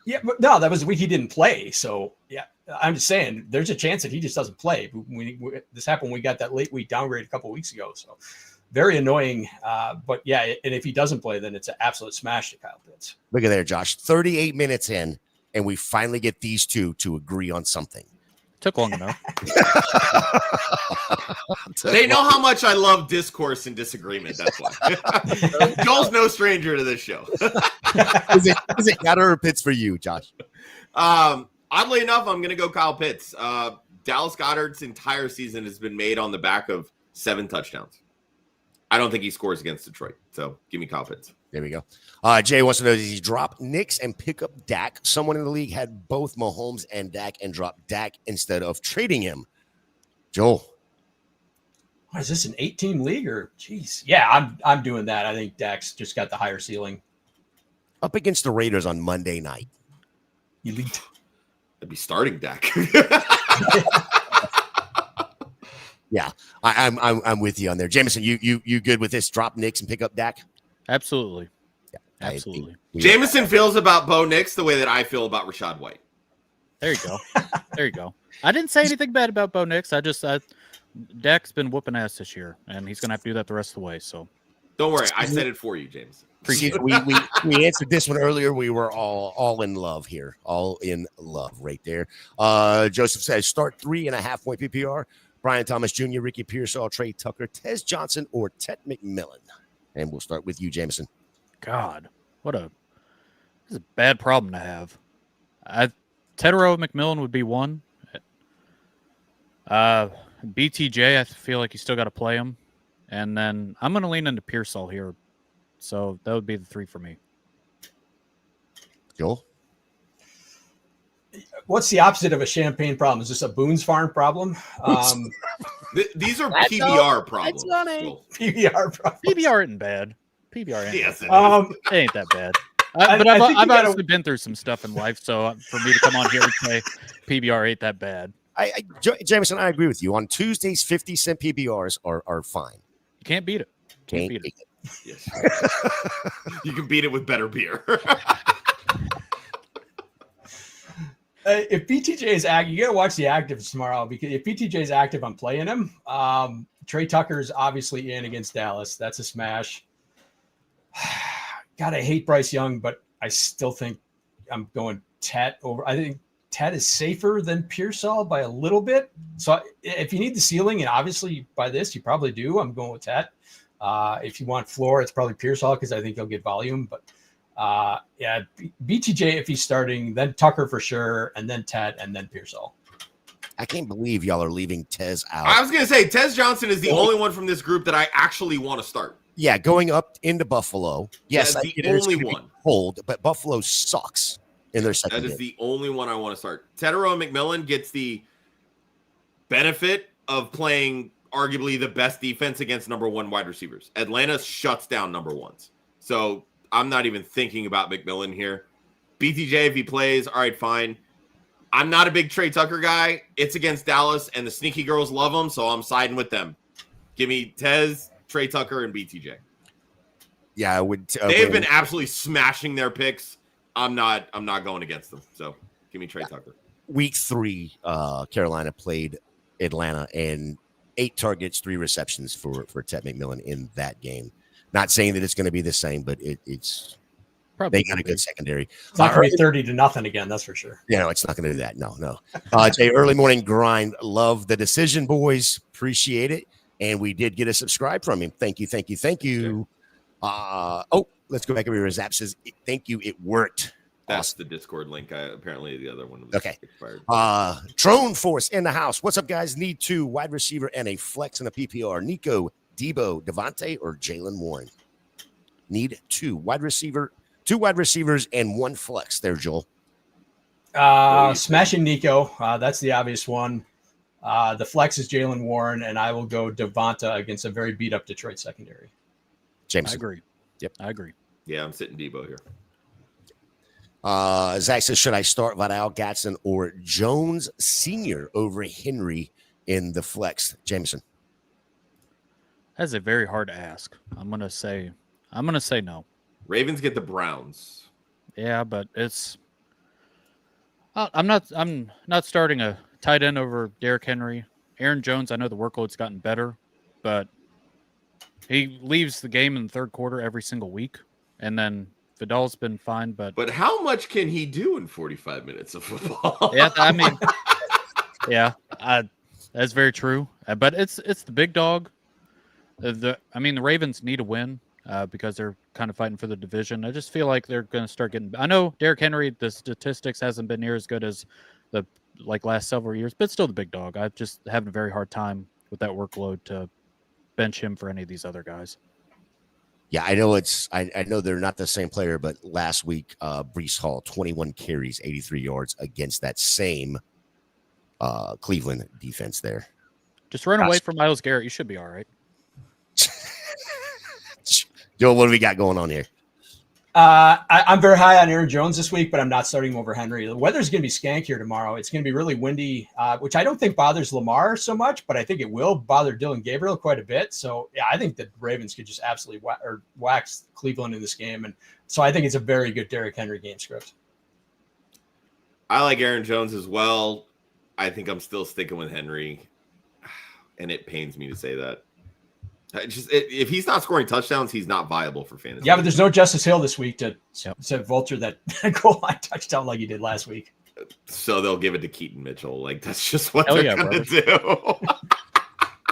Yeah, but no, that was the week he didn't play. So yeah, I'm just saying there's a chance that he just doesn't play. This happened when we got that late week downgrade a couple of weeks ago. So very annoying. But yeah, and if he doesn't play, then it's an absolute smash to Kyle Pitts. Look at there, Josh. 38 minutes in, and we finally get these two to agree on something. Took long enough. They know how much I love discourse and disagreement. That's why. Joel's no stranger to this show. Is it Goddard or Pitts for you, Josh? Oddly enough, I'm going to go Kyle Pitts. Dallas Goedert's entire season has been made on the back of 7 touchdowns. I don't think he scores against Detroit. So give me Kyle Pitts. There we go. Jay wants to know, does he drop Knicks and pick up Dak? Someone in the league had both Mahomes and Dak and dropped Dak instead of trading him. Joel. Is this an 8-team league or geez? Yeah, I'm doing that. I think Dak's just got the higher ceiling. Up against the Raiders on Monday night. Elite. That'd be starting Dak. Yeah, I'm with you on there. Jameson, you good with this? Drop Nix and pick up Dak? Absolutely. Yeah, absolutely. Jameson feels about Bo Nix the way that I feel about Rachaad White. There you go. There you go. I didn't say anything bad about Bo Nix. Dak's been whooping ass this year, and he's going to have to do that the rest of the way. So don't worry. I said it for you, James. We answered this one earlier. We were all in love here. All in love right there. Joseph says start 3.5 point PPR. Brian Thomas Jr., Ricky Pearsall, Trey Tucker, Tez Johnson, or Tet McMillan. And we'll start with you, Jameson. God, this is a bad problem to have. Tedero McMillan would be one. BTJ, I feel like you still got to play him. And then I'm going to lean into Pearsall here. So that would be the 3 for me. Joel? What's the opposite of a Champagne problem? Is this a Boone's Farm problem? These are PBR problems. PBR problems. PBR isn't bad. PBR ain't yes, bad. It ain't that bad. But I've honestly been through some stuff in life, so for me to come on here and say PBR ain't that bad. Jameson, I agree with you. On Tuesdays, 50-cent PBRs are fine. You can't beat it. Can't beat it. Yes. You can beat it with better beer. If BTJ is active, you got to watch the actives tomorrow because if BTJ is active, I'm playing him. Trey Tucker's obviously in against Dallas. That's a smash. God, I hate Bryce Young, but I still think I'm going Tet over. I think Tet is safer than Pearsall by a little bit. So if you need the ceiling, and obviously by this, you probably do, I'm going with Tet. If you want floor, it's probably Pearsall because I think he'll get volume. But yeah, BTJ if he's starting, then Tucker for sure, and then Tet, and then Pearsall. I can't believe y'all are leaving Tez out. I was going to say, Tez Johnson is the only one from this group that I actually want to start. Yeah, going up into Buffalo. Yes, that's the only one. Hold, but Buffalo sucks in their second. That is the only one I want to start. Tedero McMillan gets the benefit of playing arguably the best defense against number 1 wide receivers. Atlanta shuts down number 1s. So I'm not even thinking about McMillan here. BTJ, if he plays, all right, fine. I'm not a big Trey Tucker guy. It's against Dallas, and the sneaky girls love him, so I'm siding with them. Give me Tez, Trey Tucker, and BTJ. Yeah, I would. They've been absolutely smashing their picks. I'm not going against them. So give me Trey Tucker. Week 3, Carolina played Atlanta, and 8 targets, 3 receptions for Tet McMillan in that game. Not saying that it's going to be the same, but it's probably they got a good secondary. It's not going to be 30-0 again, that's for sure. Yeah, no, it's not going to do that. No. Jay, early morning grind. Love the decision, boys. Appreciate it. And we did get a subscribe from him. Thank you. Sure. Let's go back over here. Zap says, thank you. It worked. That's awesome. The Discord link. Apparently the other one was expired. Trone Force in the house. What's up, guys? Need 2 wide receiver and a flex and a PPR. Nico, Debo, Devontae, or Jaylen Warren? Need 2 wide receivers and 1 flex there, Joel. Smashing Nico. That's the obvious one. The flex is Jaylen Warren, and I will go Devonta against a very beat up Detroit secondary. James, I agree. Yep, I agree. Yeah, I'm sitting Debo here. Zach says, should I start Vidal, Gatson, or Jones Sr. over Henry in the flex? Jameson. That's a very hard ask. I'm gonna say no. Ravens get the Browns. Yeah, but it's. I'm not starting a tight end over Derrick Henry. Aaron Jones, I know the workload's gotten better, but he leaves the game in the third quarter every single week, and then Vidal's been fine. But how much can he do in 45 minutes of football? Yeah, I mean, yeah, that's very true. But it's the big dog. The Ravens need a win because they're kind of fighting for the division. I just feel like they're going to start getting. I know Derrick Henry, the statistics hasn't been near as good as the last several years, but still the big dog. I just having a very hard time with that workload to bench him for any of these other guys. Yeah, I know I know they're not the same player, but last week, Breece Hall, 21 carries, 83 yards against that same Cleveland defense there. Just run away from Myles Garrett. You should be all right. Joe, what do we got going on here? I'm very high on Aaron Jones this week, but I'm not starting him over Henry. The weather's going to be skank here tomorrow. It's going to be really windy, which I don't think bothers Lamar so much, but I think it will bother Dylan Gabriel quite a bit. So, yeah, I think the Ravens could just absolutely wax Cleveland in this game. And so I think it's a very good Derrick Henry game script. I like Aaron Jones as well. I think I'm still sticking with Henry, and it pains me to say that. If he's not scoring touchdowns, he's not viable for fantasy. Yeah, but there's no Justice Hill this week to vulture that goal line touchdown like he did last week. So they'll give it to Keaton Mitchell. Like, that's just what they're going to do.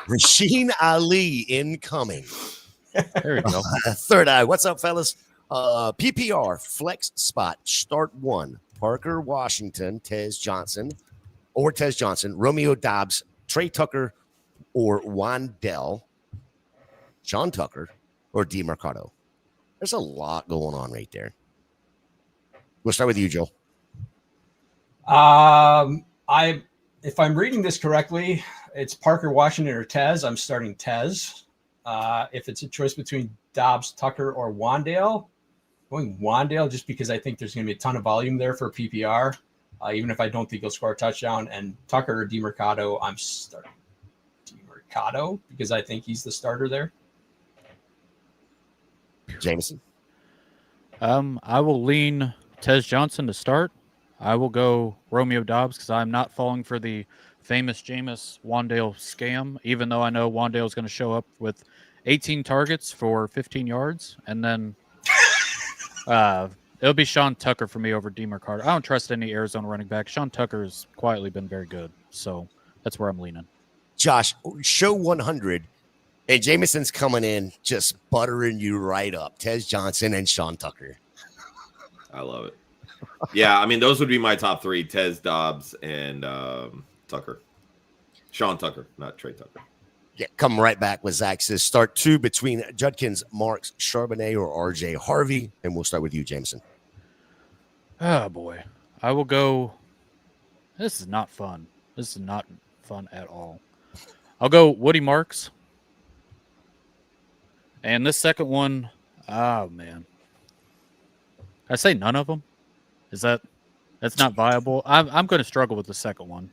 Rasheen Ali incoming. There we go. Third eye. What's up, fellas? PPR flex spot start 1. Parker Washington, Tez Johnson, Romeo Dobbs, Trey Tucker, or Wandell, Sean Tucker, or DeMarcado. There's a lot going on right there. We'll start with you, Joe. If I'm reading this correctly, it's Parker Washington or Tez. I'm starting Tez. If it's a choice between Dobbs, Tucker, or Wandale, going Wandale just because I think there's going to be a ton of volume there for PPR, even if I don't think he'll score a touchdown. And Tucker or DeMarcado, I'm starting DeMarcado because I think he's the starter there. Jameson. I will lean Tez Johnson to start. I will go Romeo Dobbs because I'm not falling for the famous Jameis Wandale scam, even though I know Wandale is going to show up with 18 targets for 15 yards. And then it'll be Sean Tucker for me over DeMarcado. I don't trust any Arizona running back. Sean Tucker has quietly been very good. So that's where I'm leaning. Josh, show 100. And Jameson's coming in, just buttering you right up. Tez Johnson and Sean Tucker. I love it. Yeah, I mean, those would be my top 3, Tez, Dobbs, and Tucker. Sean Tucker, not Trey Tucker. Yeah, come right back with Zach says start 2 between Judkins, Marks, Charbonnet, or RJ Harvey. And we'll start with you, Jameson. Oh, boy. I will go. This is not fun. This is not fun at all. I'll go Woody Marks. And this second one, oh, man. I say none of them. That's not viable? I'm going to struggle with the second one.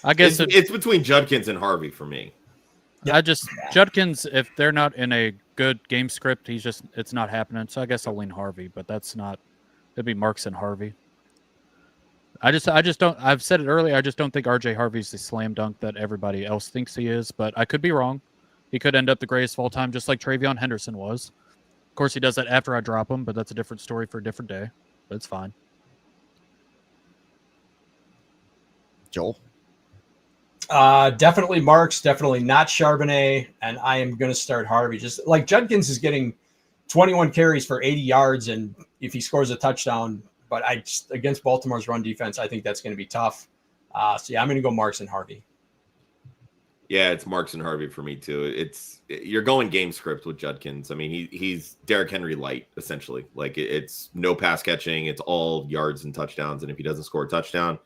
I guess it's between Judkins and Harvey for me. Judkins, if they're not in a good game script, it's not happening. So I guess I'll lean Harvey, but it'd be Marks and Harvey. I just don't, I've said it earlier, I just don't think RJ Harvey's the slam dunk that everybody else thinks he is, but I could be wrong. He could end up the greatest of all time, just like Travion Henderson was. Of course, he does that after I drop him, but that's a different story for a different day. But it's fine. Joel? Definitely Marks, definitely not Charbonnet, and I am going to start Harvey. Just like Judkins is getting 21 carries for 80 yards, and if he scores a touchdown, but against Baltimore's run defense, I think that's going to be tough. So, yeah, I'm going to go Marks and Harvey. Yeah, it's Marks and Harvey for me too. You're going game script with Judkins. I mean, he's Derrick Henry light essentially. Like it's no pass catching, it's all yards and touchdowns. And if he doesn't score a touchdown,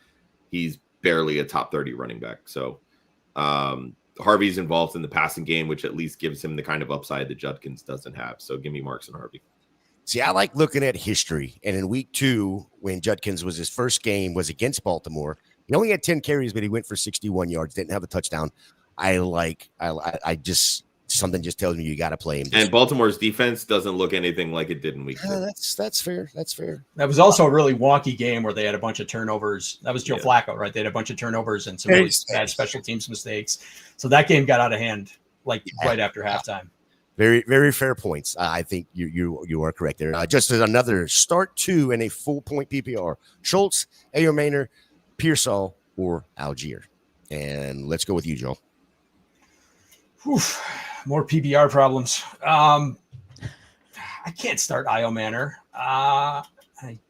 he's barely a top 30 running back. So Harvey's involved in the passing game, which at least gives him the kind of upside that Judkins doesn't have. So give me Marks and Harvey. See, I like looking at history. And in week 2, when Judkins was his first game was against Baltimore, he only had 10 carries, but he went for 61 yards, didn't have a touchdown. Something just tells me you got to play him. And Baltimore's defense doesn't look anything like it did in week 2. That's fair. That's fair. That was also a really wonky game where they had a bunch of turnovers. That was Joe Flacco, right? They had a bunch of turnovers and some really bad special teams mistakes. So that game got out of hand right after halftime. Very, very fair points. I think you are correct there. Just as another start 2 in a full point PPR. Schultz, Ayo Maynard, Pearsall, or Algier. And let's go with you, Joel. More PBR problems. I can't start Io Manor. I think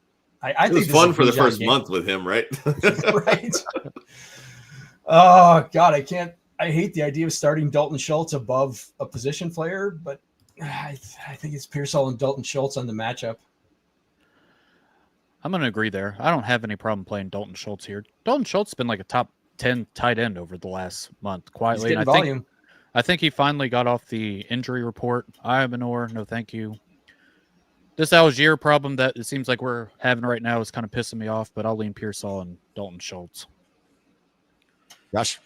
it was fun for the first month with him, right? Right. Oh God, I can't. I hate the idea of starting Dalton Schultz above a position player, but I think it's Pearsall and Dalton Schultz on the matchup. I'm going to agree there. I don't have any problem playing Dalton Schultz here. Dalton Schultz has been like a top 10 tight end over the last month quietly. He's And getting volume. I think he finally got off the injury report. Ivanor, no thank you. This Algier problem that it seems like we're having right now is kind of pissing me off, but I'll lean Pearsall and Dalton Schultz. Josh?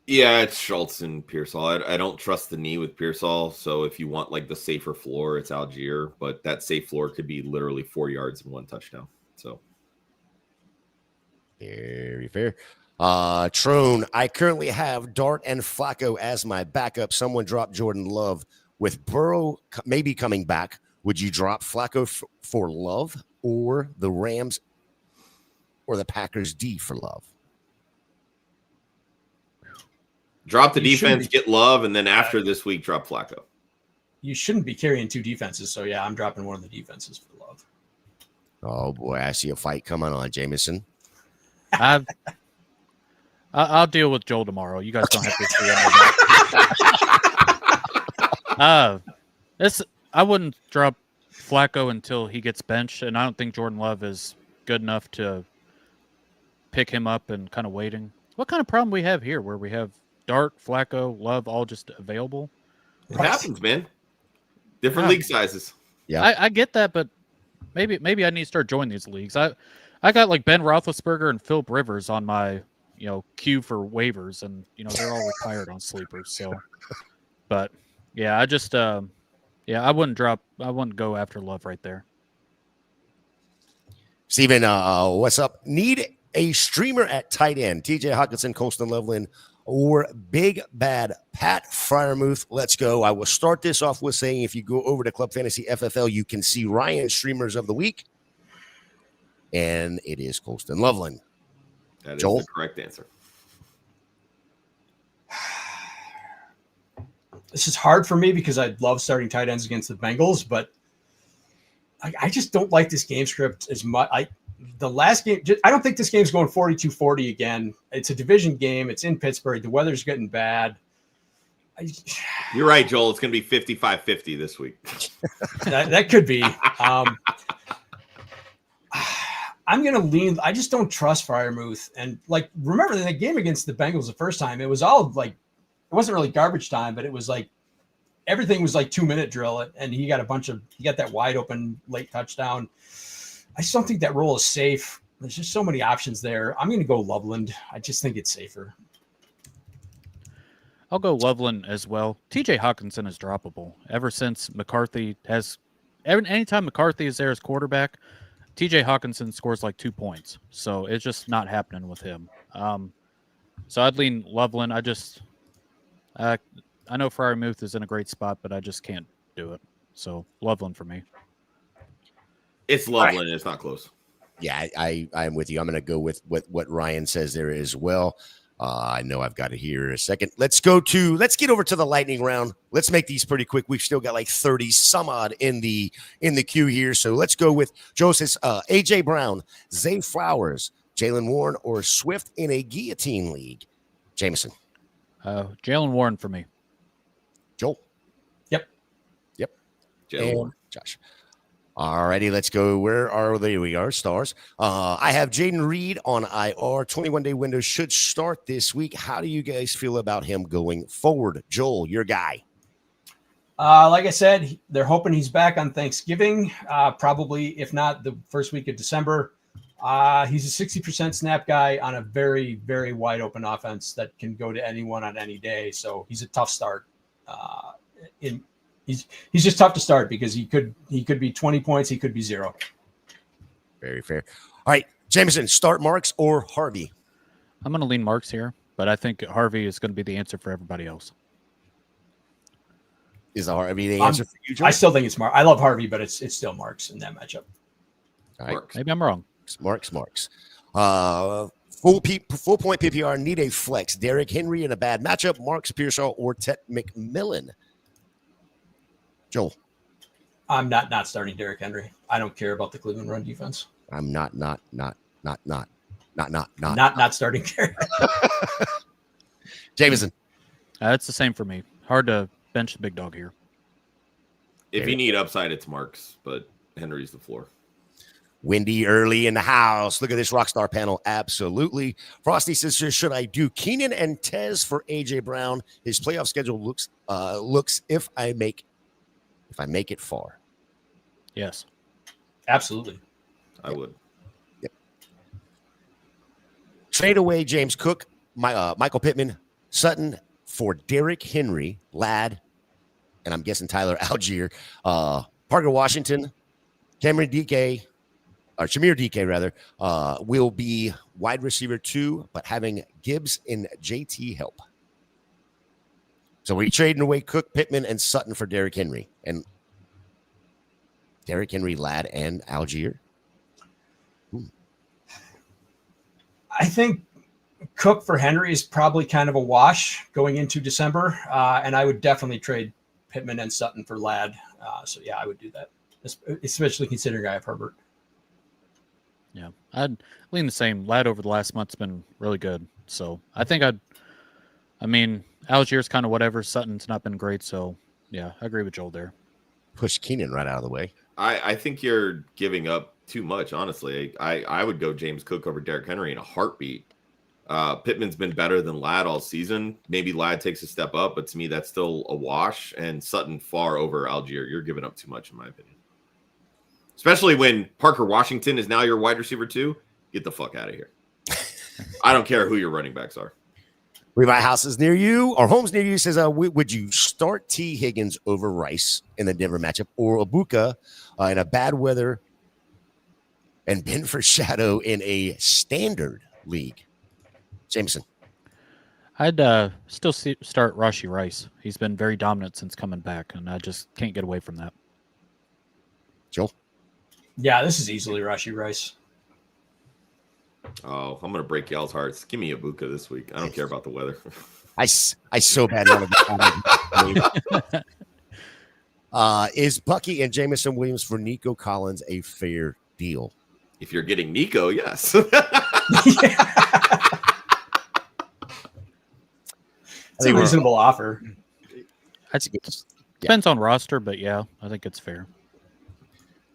Yeah, it's Schultz and Pearsall. I don't trust the knee with Pearsall. So if you want like the safer floor, it's Algier. But that safe floor could be literally 4 yards and 1 touchdown. So very fair. Trone, I currently have Dart and Flacco as my backup. Someone dropped Jordan Love with Burrow maybe coming back. Would you drop Flacco for Love or the Rams or the Packers D for Love? drop the defense, get Love, and then after this week, drop Flacco. You shouldn't be carrying 2 defenses. So, yeah, I'm dropping one of the defenses for Love. Oh, boy. I see a fight coming on, Jameson. I'll deal with Joel tomorrow. You guys don't have to see I wouldn't drop Flacco until he gets benched, and I don't think Jordan Love is good enough to pick him up and kind of waiting. What kind of problem we have here where we have Dart, Flacco, Love all just available? It happens, man. Different league sizes. Yeah, I get that, but maybe I need to start joining these leagues. I got like Ben Roethlisberger and Philip Rivers on my queue for waivers, and they're all retired on sleepers. So, but yeah, I just I wouldn't go after Love right there. Steven, what's up? Need a streamer at tight end. TJ Hawkinson, Colston Loveland, or Big Bad Pat Freiermuth. Let's go. I will start this off with saying if you go over to Club Fantasy FFL, you can see Ryan's streamers of the week. And it is Colston Loveland. That is Joel? the correct answer. This is hard for me because I love starting tight ends against the Bengals, but I just don't like this game script as much. The last game, I don't think this game's going 42-40 again. It's a division game. It's in Pittsburgh. The weather's getting bad. You're right, Joel. It's going to be 55-50 this week. that could be. I'm going to lean. I just don't trust Freiermuth. And remember the game against the Bengals the first time, it was all it wasn't really garbage time, but it was everything was 2-minute drill. And he got that wide open late touchdown. I just don't think that role is safe. There's just so many options there. I'm going to go Loveland. I just think it's safer. I'll go Loveland as well. TJ Hawkinson is droppable. Ever since McCarthy anytime McCarthy is there as quarterback, TJ Hawkinson scores 2 points. So it's just not happening with him. So I'd lean Loveland. I know Freiermuth is in a great spot, but I just can't do it. So Loveland for me. It's Loveland. It's not close. Yeah, I'm with you. I'm going to go with what Ryan says there as well. I know I've got it here in a second. Let's get over to the lightning round. Let's make these pretty quick. We've still got 30 some odd in the queue here. So let's go with Joseph, AJ Brown, Zay Flowers, Jaylen Warren, or Swift in a guillotine league. Jameson. Jaylen Warren for me. Joel. Yep. Jaylen Warren. Josh. All righty, let's go. Where are they? We are stars. I have Jaden Reed on IR. 21-day window should start this week. How do you guys feel about him going forward? Joel, your guy. Like I said, they're hoping he's back on Thanksgiving. Probably, if not, the first week of December. He's a 60% snap guy on a very, very wide open offense that can go to anyone on any day. So he's a tough start. He's just tough to start because he could be 20 points. He could be 0. Very fair. All right, Jameson, start Marks or Harvey? I'm going to lean Marks here, but I think Harvey is going to be the answer for everybody else. Is Harvey the answer for you, Joel? I still think it's Marks. I love Harvey, but it's still Marks in that matchup. All right. Maybe I'm wrong. Marks. Full point PPR, need a flex. Derrick Henry in a bad matchup. Marks, Pearsall, or Tet McMillan. Joel. I'm not starting Derrick Henry. I don't care about the Cleveland run defense. I'm not starting Derrick. Jameson. It's the same for me. Hard to bench the big dog here. If you need upside, it's Marks, but Henry's the floor. Windy early in the house. Look at this rock star panel. Absolutely. Frosty says, should I do Keenan and Tez for AJ Brown? His playoff schedule looks if I make it far. Yes. Absolutely. I would. Yep. Trade away James Cook, Michael Pittman, Sutton for Derrick Henry, Ladd, and I'm guessing Tyler Algier, Parker Washington, Shamir DK rather, will be wide receiver 2, but having Gibbs and JT help. So we're trading away Cook, Pittman, and Sutton for Derrick Henry. And Derrick Henry, Ladd, and Algier. I think Cook for Henry is probably kind of a wash going into December. And I would definitely trade Pittman and Sutton for Ladd. So, yeah, I would do that, especially considering I have Herbert. Yeah, I'd lean the same. Ladd over the last month's been really good. So I think Algier's kind of whatever. Sutton's not been great. So, yeah, I agree with Joel there. Push Keenan right out of the way. I think you're giving up too much, honestly. I would go James Cook over Derrick Henry in a heartbeat. Pittman's been better than Ladd all season. Maybe Ladd takes a step up, but to me, that's still a wash. And Sutton far over Algier. You're giving up too much, in my opinion. Especially when Parker Washington is now your wide receiver 2. Get the fuck out of here. I don't care who your running backs are. We buy houses near you or homes near you. Says, would you start T. Higgins over Rice in the Denver matchup or Ibuka in a bad weather and Ben for Shadow in a standard league? Jameson. I'd still start Rashee Rice. He's been very dominant since coming back, and I just can't get away from that. Joel? Yeah, this is easily Rashee Rice. Oh, I'm going to break y'all's hearts. Give me Ibuka this week. I don't care about the weather. I so bad wanted to is Bucky and Jameson Williams for Nico Collins a fair deal? If you're getting Nico, yes. It's a reasonable offer. Depends on roster, but yeah, I think it's fair.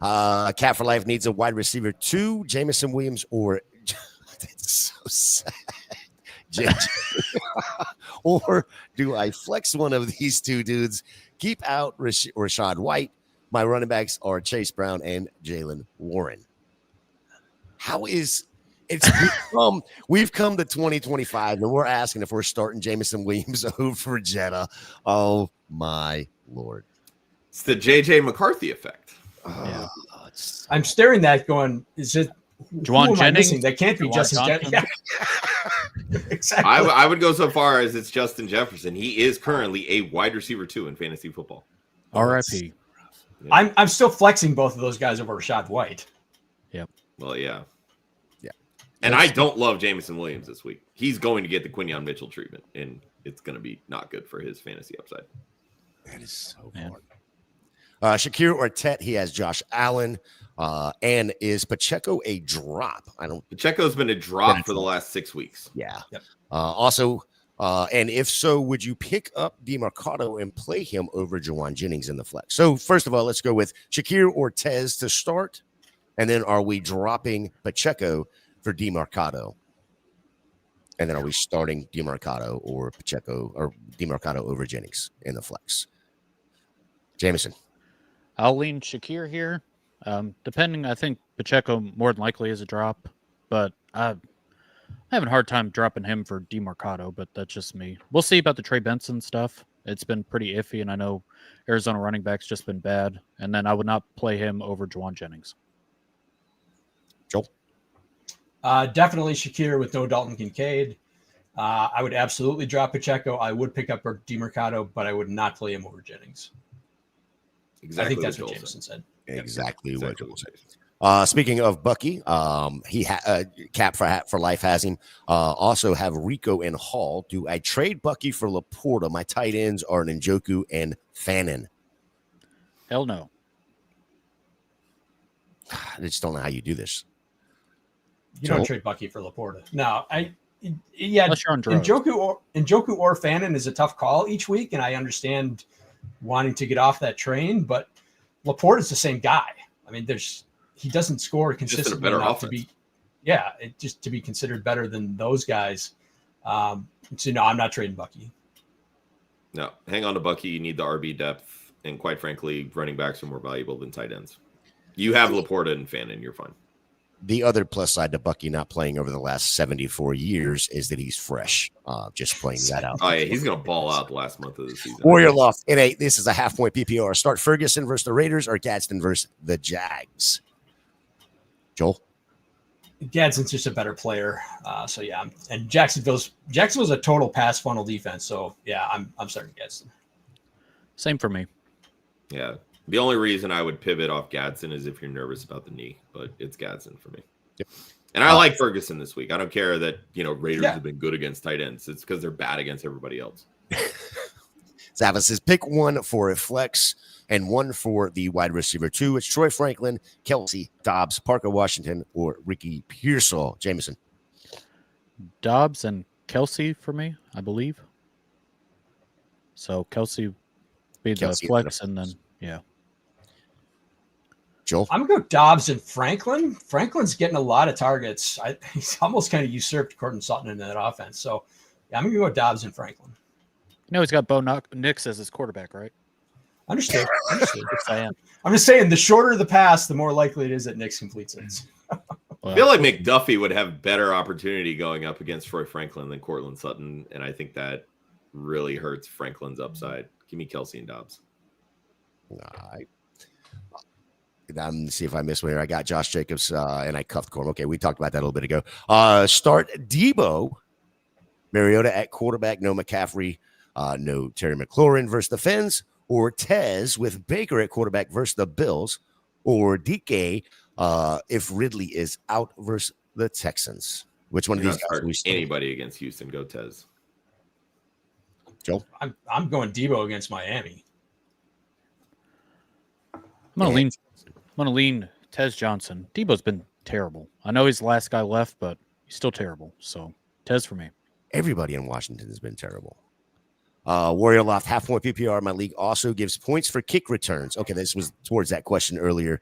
Cat for Life needs a wide receiver 2, Jameson Williams or it's so sad. Or do I flex one of these two dudes? Keep out Rashad White. My running backs are Chase Brown and Jaylen Warren. We've come to 2025 and we're asking if we're starting Jameson Williams over Jetta. Oh my Lord. It's the JJ McCarthy effect. Yeah. I'm staring at that going, is it Juwan Jennings? That can't be Justin Jefferson. Yeah. Exactly. I would go so far as it's Justin Jefferson. He is currently a wide receiver 2 in fantasy football. RIP. Yeah. I'm still flexing both of those guys over Rashad White. Yep. Well, yeah. And I don't love Jameson Williams this week. He's going to get the Quinyon Mitchell treatment, and it's going to be not good for his fantasy upside. That is so hard. Shakir or Tet, he has Josh Allen. And is Pacheco a drop? Pacheco's been a drop for the last 6 weeks. Yeah. Yep. Also, and if so, would you pick up DeMarcado and play him over Juwan Jennings in the flex? So first of all, let's go with Shakir or Tez to start. And then are we dropping Pacheco for DeMarcado? And then are we starting DeMarcado or Pacheco or DeMarcado over Jennings in the flex? Jameson. I'll lean Shakir here. Depending, I think Pacheco more than likely is a drop, but I'm having a hard time dropping him for DeMarcado, but that's just me. We'll see about the Trey Benson stuff. It's been pretty iffy, and I know Arizona running back's just been bad. And then I would not play him over Juwan Jennings. Joel? Definitely Shakir with no Dalton Kincaid. I would absolutely drop Pacheco. I would pick up DeMarcado, but I would not play him over Jennings. Exactly. I think that's what Jameson said. Exactly what Joel said. Speaking of Bucky, he Cap for Life has him. Also have Rico and Hall. Do I trade Bucky for Laporta? My tight ends are Njoku and Fannin. Hell no. I just don't know how you do this. You don't trade Bucky for Laporta. No, Unless you're on drugs. Njoku or Fannin is a tough call each week, and I understand wanting to get off that train, but Laporta's the same guy. I mean, he doesn't score Just in a consistently better enough offense. just to be considered better than those guys. So no, I'm not trading Bucky. No, hang on to Bucky. You need the RB depth, and quite frankly, running backs are more valuable than tight ends. You have Laporta and Fannin, you're fine. The other plus side to Bucky not playing over the last 74 years is that he's fresh. Just playing that out. Oh yeah, he's gonna ball out the last month of the season. Warrior Loft this is a half-point PPR. Start Ferguson versus the Raiders or Gadsden versus the Jags. Joel? Gadsden's just a better player. So yeah, and Jacksonville's a total pass funnel defense. So yeah, I'm starting Gadsden. Same for me. Yeah. The only reason I would pivot off Gadsden is if you're nervous about the knee, but it's Gadsden for me. Yep. And I like Ferguson this week. I don't care that, Raiders have been good against tight ends. It's because they're bad against everybody else. Zavis says pick one for a flex and one for the wide receiver 2. It's Troy Franklin, Kelsey, Dobbs, Parker Washington, or Ricky Pearsall. Jameson. Dobbs and Kelsey for me, I believe. So Kelsey be the flex, and then Joel? I'm going to go Dobbs and Franklin. Franklin's getting a lot of targets. He's almost kind of usurped Courtland Sutton in that offense. So yeah, I'm going to go Dobbs and Franklin. He's got Bo Nix as his quarterback, right? Understood. I'm just saying the shorter the pass, the more likely it is that Nix completes it. I feel like McDuffie would have better opportunity going up against Troy Franklin than Courtland Sutton, and I think that really hurts Franklin's upside. Give me Kelsey and Dobbs. All right. See if I missed one here. I got Josh Jacobs and I cuffed Corn. Okay, we talked about that a little bit ago. Start Debo, Mariota at quarterback, no McCaffrey, no Terry McLaurin versus the Fins, or Tez with Baker at quarterback versus the Bills, or DK if Ridley is out versus the Texans. Which one of these guys? Anybody against Houston, go Tez. Joe? I'm going Debo against Miami. I'm gonna lean Tez Johnson. Debo's been terrible. I know he's the last guy left, but he's still terrible. So Tez for me. Everybody in Washington has been terrible. Warrior Loft, half-point PPR. My league also gives points for kick returns. Okay, this was towards that question earlier.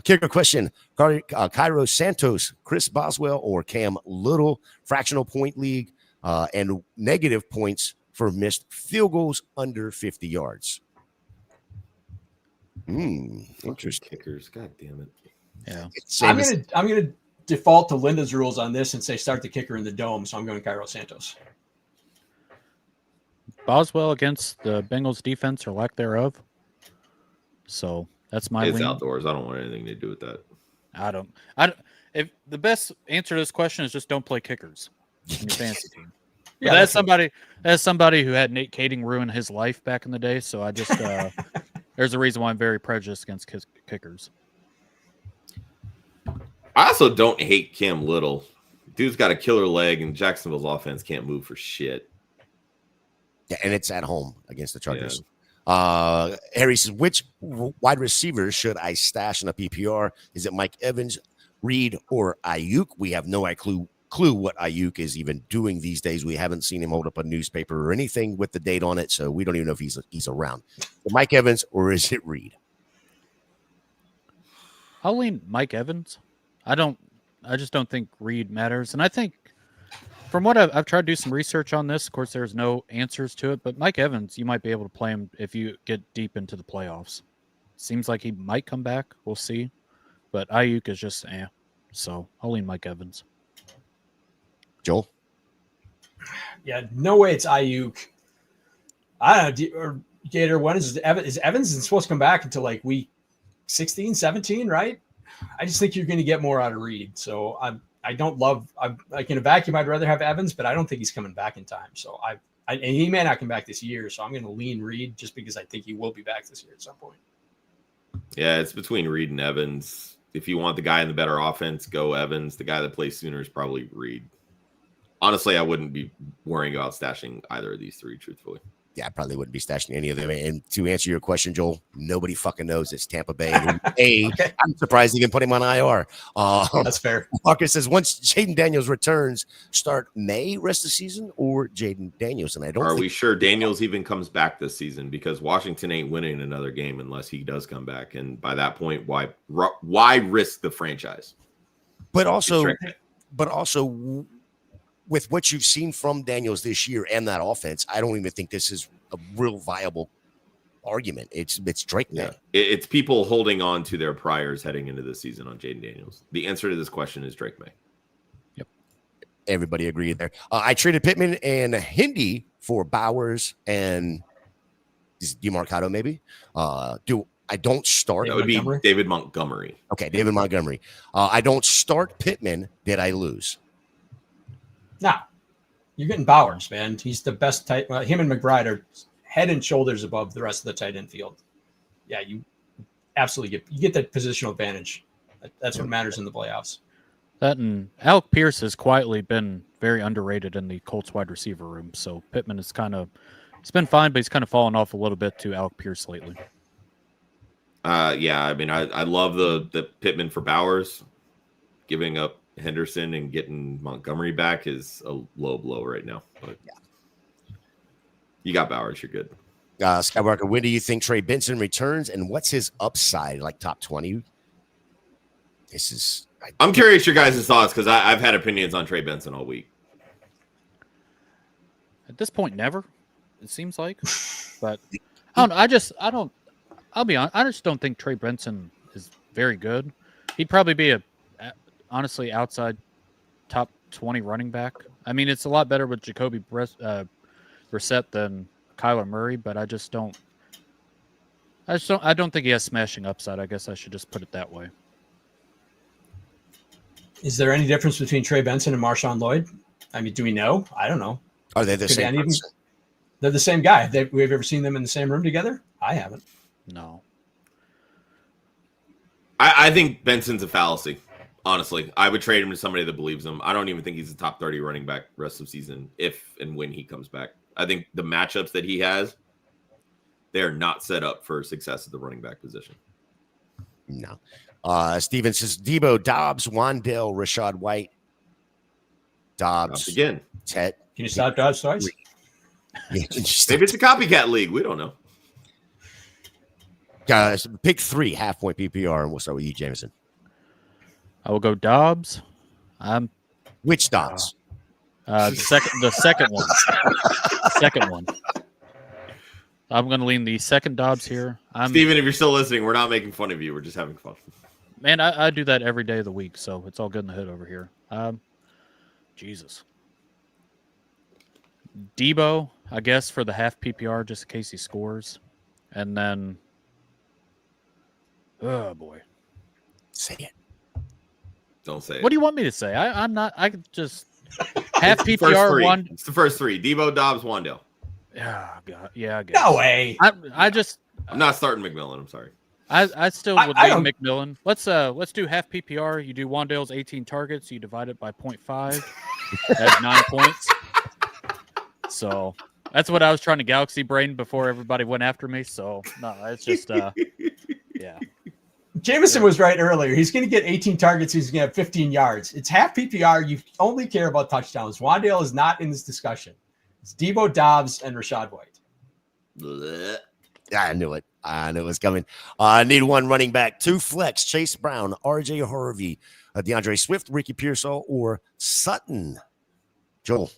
Kicker question, Cairo Santos, Chris Boswell, or Cam Little. Fractional point league and negative points for missed field goals under 50 yards. Interesting. Kickers, god damn it. Yeah, I'm gonna default to Linda's rules on this and say start the kicker in the dome. So I'm going Cairo Santos. Boswell against the Bengals defense or lack thereof. So that's my It's lean. outdoors. I don't want anything to do with that. I don't. If the best answer to this question is just don't play kickers in your fantasy team. Yeah, that's somebody who had Nate Kading ruin his life back in the day. So I just there's a reason why I'm very prejudiced against kickers. I also don't hate Cam Little. Dude's got a killer leg, and Jacksonville's offense can't move for shit. Yeah, and it's at home against the Chargers. Yeah. Harry says, which wide receivers should I stash in a PPR? Is it Mike Evans, Reed, or Ayuk? We have no clue what Ayuk is even doing these days. We haven't seen him hold up a newspaper or anything with the date on it, so we don't even know if he's around. Mike Evans, or is it Reed? I'll lean Mike Evans. I just don't think Reed matters. And I think from what I've tried to do some research on this, of course, there's no answers to it, but Mike Evans, you might be able to play him if you get deep into the playoffs. Seems like he might come back. We'll see. But Ayuk is just, So I'll lean Mike Evans. Joel? Yeah, no way it's Ayuk. I don't know. Or Gator, when is Evans supposed to come back until like week 16, 17, right? I just think you're going to get more out of Reed. So I don't love. Like in a vacuum, I'd rather have Evans, but I don't think he's coming back in time. So and he may not come back this year. So I'm going to lean Reed just because I think he will be back this year at some point. Yeah, it's between Reed and Evans. If you want the guy in the better offense, go Evans. The guy that plays sooner is probably Reed. Honestly, I wouldn't be worrying about stashing either of these three, truthfully. Yeah, I probably wouldn't be stashing any of them. And to answer your question, Joel, nobody fucking knows it's Tampa Bay. And Okay. I'm surprised they even put him on IR. That's fair. Marcus says once Jaden Daniels returns, start May rest of the season or Jaden Daniels. And I don't. Are we sure Daniels even comes back this season? Because Washington ain't winning another game unless he does come back. And by that point, why risk the franchise? But also with what you've seen from Daniels this year and that offense, I don't even think this is a real viable argument. It's Drake May. Yeah. It's people holding on to their priors heading into the season on Jaden Daniels. The answer to this question is Drake May. Yep. Everybody agreed there. I traded Pittman and Hindi for Bowers and DeMarcado maybe. I don't start. That would be David Montgomery. Okay, David Montgomery. I don't start Pittman. Did I lose? No, you're getting Bowers, man. He's the best tight. Him and McBride are head and shoulders above the rest of the tight end field. Yeah, you absolutely get that positional advantage. That's what matters in the playoffs. That and Alec Pierce has quietly been very underrated in the Colts wide receiver room. So Pittman is it's been fine, but he's kind of fallen off a little bit to Alec Pierce lately. Yeah, I mean, I love the Pittman for Bowers. Giving up Henderson and getting Montgomery back is a low blow right now. But yeah, you got Bowers, you're good. Skywalker, when do you think Trey Benson returns, and what's his upside? Like top 20? I'm curious your guys' thoughts because I've had opinions on Trey Benson all week. At this point, never. It seems like, but I don't know. I'll be honest. I just don't think Trey Benson is very good. He'd probably be honestly outside top 20 running back. I mean, it's a lot better with Jacoby Brissett than Kyler Murray, but I don't think he has smashing upside. I guess I should just put it that way. Is there any difference between Trey Benson and Marshawn Lloyd? I mean, do we know? I don't know. Are they the same? They're the same guy. We've ever seen them in the same room together? I haven't. No. I think Benson's a fallacy. Honestly, I would trade him to somebody that believes him. I don't even think he's a top 30 running back rest of season if and when he comes back. I think the matchups that he has, they're not set up for success at the running back position. No. Steven says Debo, Dobbs, Wandale, Rashad White, Dobbs again. Tet. Can you stop Dobbs twice? Maybe it's a copycat league. We don't know. Guys, pick 3 half-point PPR, and we'll start with you, Jameson. I will go Dobbs. Which Dobbs? The second one. Second one. I'm going to lean the second Dobbs here. Steven, if you're still listening, we're not making fun of you. We're just having fun. Man, I do that every day of the week, so it's all good in the hood over here. Jesus. Debo, I guess, for the half PPR, just in case he scores. And then, oh, boy. Say it. Don't say it. What do you want me to say? I'm not. I could just half PPR one. It's the first 3. Debo, Dobbs, Wandale. Yeah, God, yeah. I guess. No way. I'm not starting McMillan. I'm sorry. I still would lean McMillan. Let's do half PPR. You do Wandale's 18 targets. You divide it by 0.5. That's 9 points. So that's what I was trying to galaxy brain before everybody went after me. So no, it's just yeah. Jameson was right earlier. He's going to get 18 targets. He's going to have 15 yards. It's half PPR. You only care about touchdowns. Wandale is not in this discussion. It's Debo, Dobbs, and Rashad White. Yeah, I knew it. I knew it was coming. I need one running back, 2 flex, Chase Brown, RJ Harvey, DeAndre Swift, Ricky Pearsall, or Sutton. Joel.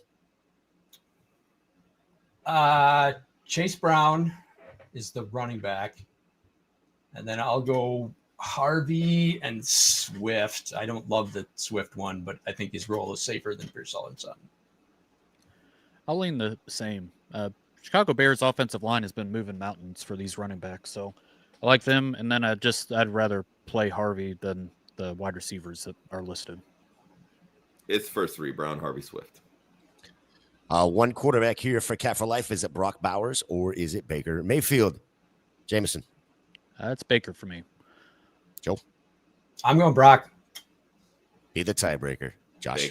Chase Brown is the running back. And then I'll go Harvey and Swift. I don't love the Swift one, but I think his role is safer than Pearsall and Sutton. I'll lean the same. Chicago Bears offensive line has been moving mountains for these running backs, so I like them. And then I'd rather play Harvey than the wide receivers that are listed. It's first 3: Brown, Harvey, Swift. One quarterback here for Cat for Life. Is it Brock Bowers or is it Baker Mayfield? Jameson. That's Baker for me. Joe. I'm going Brock. Be the tiebreaker. Josh.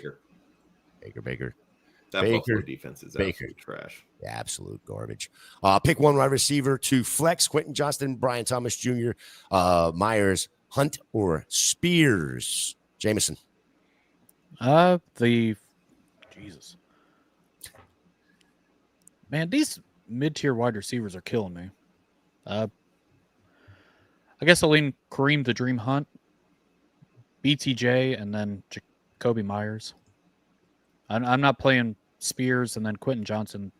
Baker. Baker. That Baker, Buffalo defense is absolute trash. Yeah, absolute garbage. Pick one wide receiver to flex: Quentin Johnston, Brian Thomas Jr., Myers, Hunt, or Spears. Jameson. Jesus. Man, these mid-tier wide receivers are killing me. I guess I'll lean Kareem the Dream Hunt, BTJ, and then Jacoby Myers. I'm not playing Spears, and then Quentin Johnston.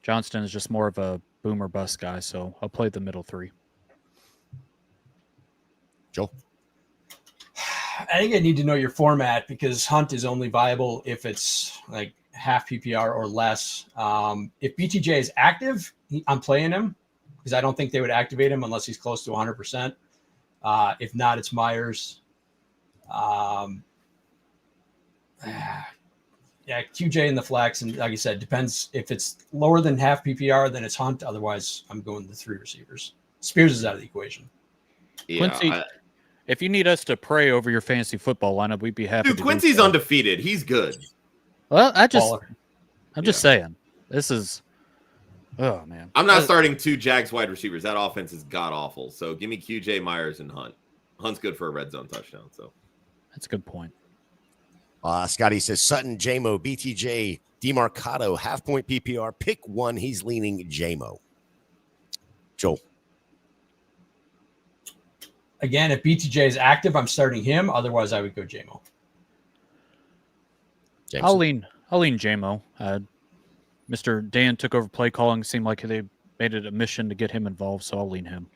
Johnston is just more of a boomer bust guy, so I'll play the middle three. Joel? I think I need to know your format because Hunt is only viable if it's like half PPR or less. If BTJ is active, I'm playing him because I don't think they would activate him unless he's close to 100%. If not, it's Myers. Yeah, QJ in the flex. And like I said, depends if it's lower than half PPR, then it's Hunt. Otherwise, I'm going the three receivers. Spears is out of the equation. Yeah, Quincy, if you need us to pray over your fantasy football lineup, we'd be happy. Dude, Quincy's undefeated. He's good. Well, I'm just saying. This is, oh man. I'm not starting two Jags wide receivers. That offense is god awful. So give me QJ, Myers, and Hunt. Hunt's good for a red zone touchdown. So that's a good point. Scotty says Sutton, JMO, BTJ, DeMarcado, half point PPR. Pick one. He's leaning JMO. Joel. Again, if BTJ is active, I'm starting him. Otherwise, I would go JMO. I'll lean JMO. Mr. Dan took over play calling. Seemed like they made it a mission to get him involved, so I'll lean him.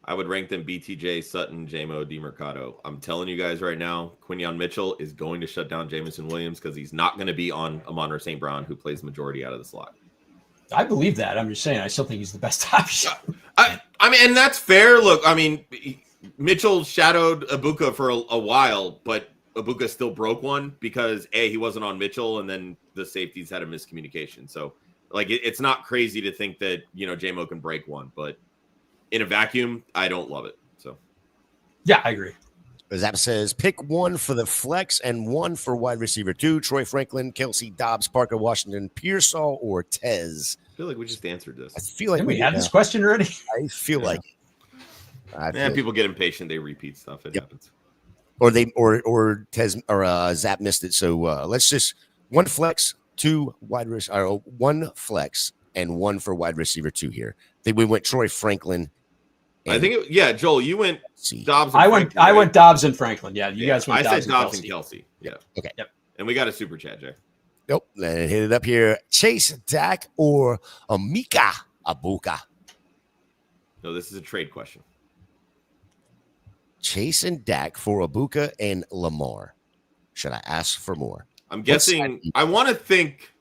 I would rank them BTJ, Sutton, JMO, DeMarcado. I'm telling you guys right now, Quinyon Mitchell is going to shut down Jameson Williams because he's not going to be on Amon-Ra St. Brown, who plays majority out of the slot. I believe that. I'm just saying, I still think he's the best option. I mean, and that's fair. Look, I mean, Mitchell shadowed Ibuka for a while, but Ibuka still broke one because he wasn't on Mitchell, and then the safeties had a miscommunication. So, like, it's not crazy to think that JMO can break one, but in a vacuum, I don't love it. So, yeah, I agree. Zap says pick one for the flex and one for wide receiver 2. Troy Franklin, Kelsey Dobbs, Parker Washington, Pearsall, or Tez. I feel like we just answered this. I feel like we had this question already. I feel like people get impatient. They repeat stuff. It happens. Or or Tez or Zap missed it. So let's just one flex, one flex and one for wide receiver 2 here. I think we went Troy Franklin. I think Joel, you went Dobbs. I went Dobbs and Franklin. Yeah, you guys went. I said Dobbs and Kelsey. Yeah. Okay. Yep. And we got a super chat, Jay. Nope. Let hit it up here. Chase, Dak, or Amika Abuka. No, this is a trade question. Chase and Dak for Abuka and Lamar. Should I ask for more? I'm guessing. I want to think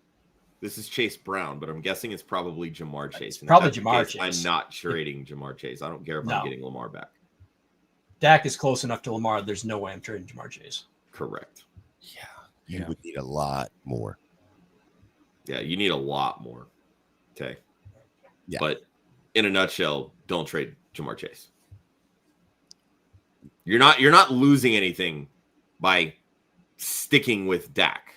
this is Chase Brown, but I'm guessing it's probably Jamar Chase. It's probably Jamar Chase. I'm not trading Jamar Chase. I don't care if I'm getting Lamar back. Dak is close enough to Lamar. There's no way I'm trading Jamar Chase. Correct. Yeah. You would need a lot more. Yeah, you need a lot more. Okay. Yeah. But in a nutshell, don't trade Jamar Chase. You're not losing anything by sticking with Dak.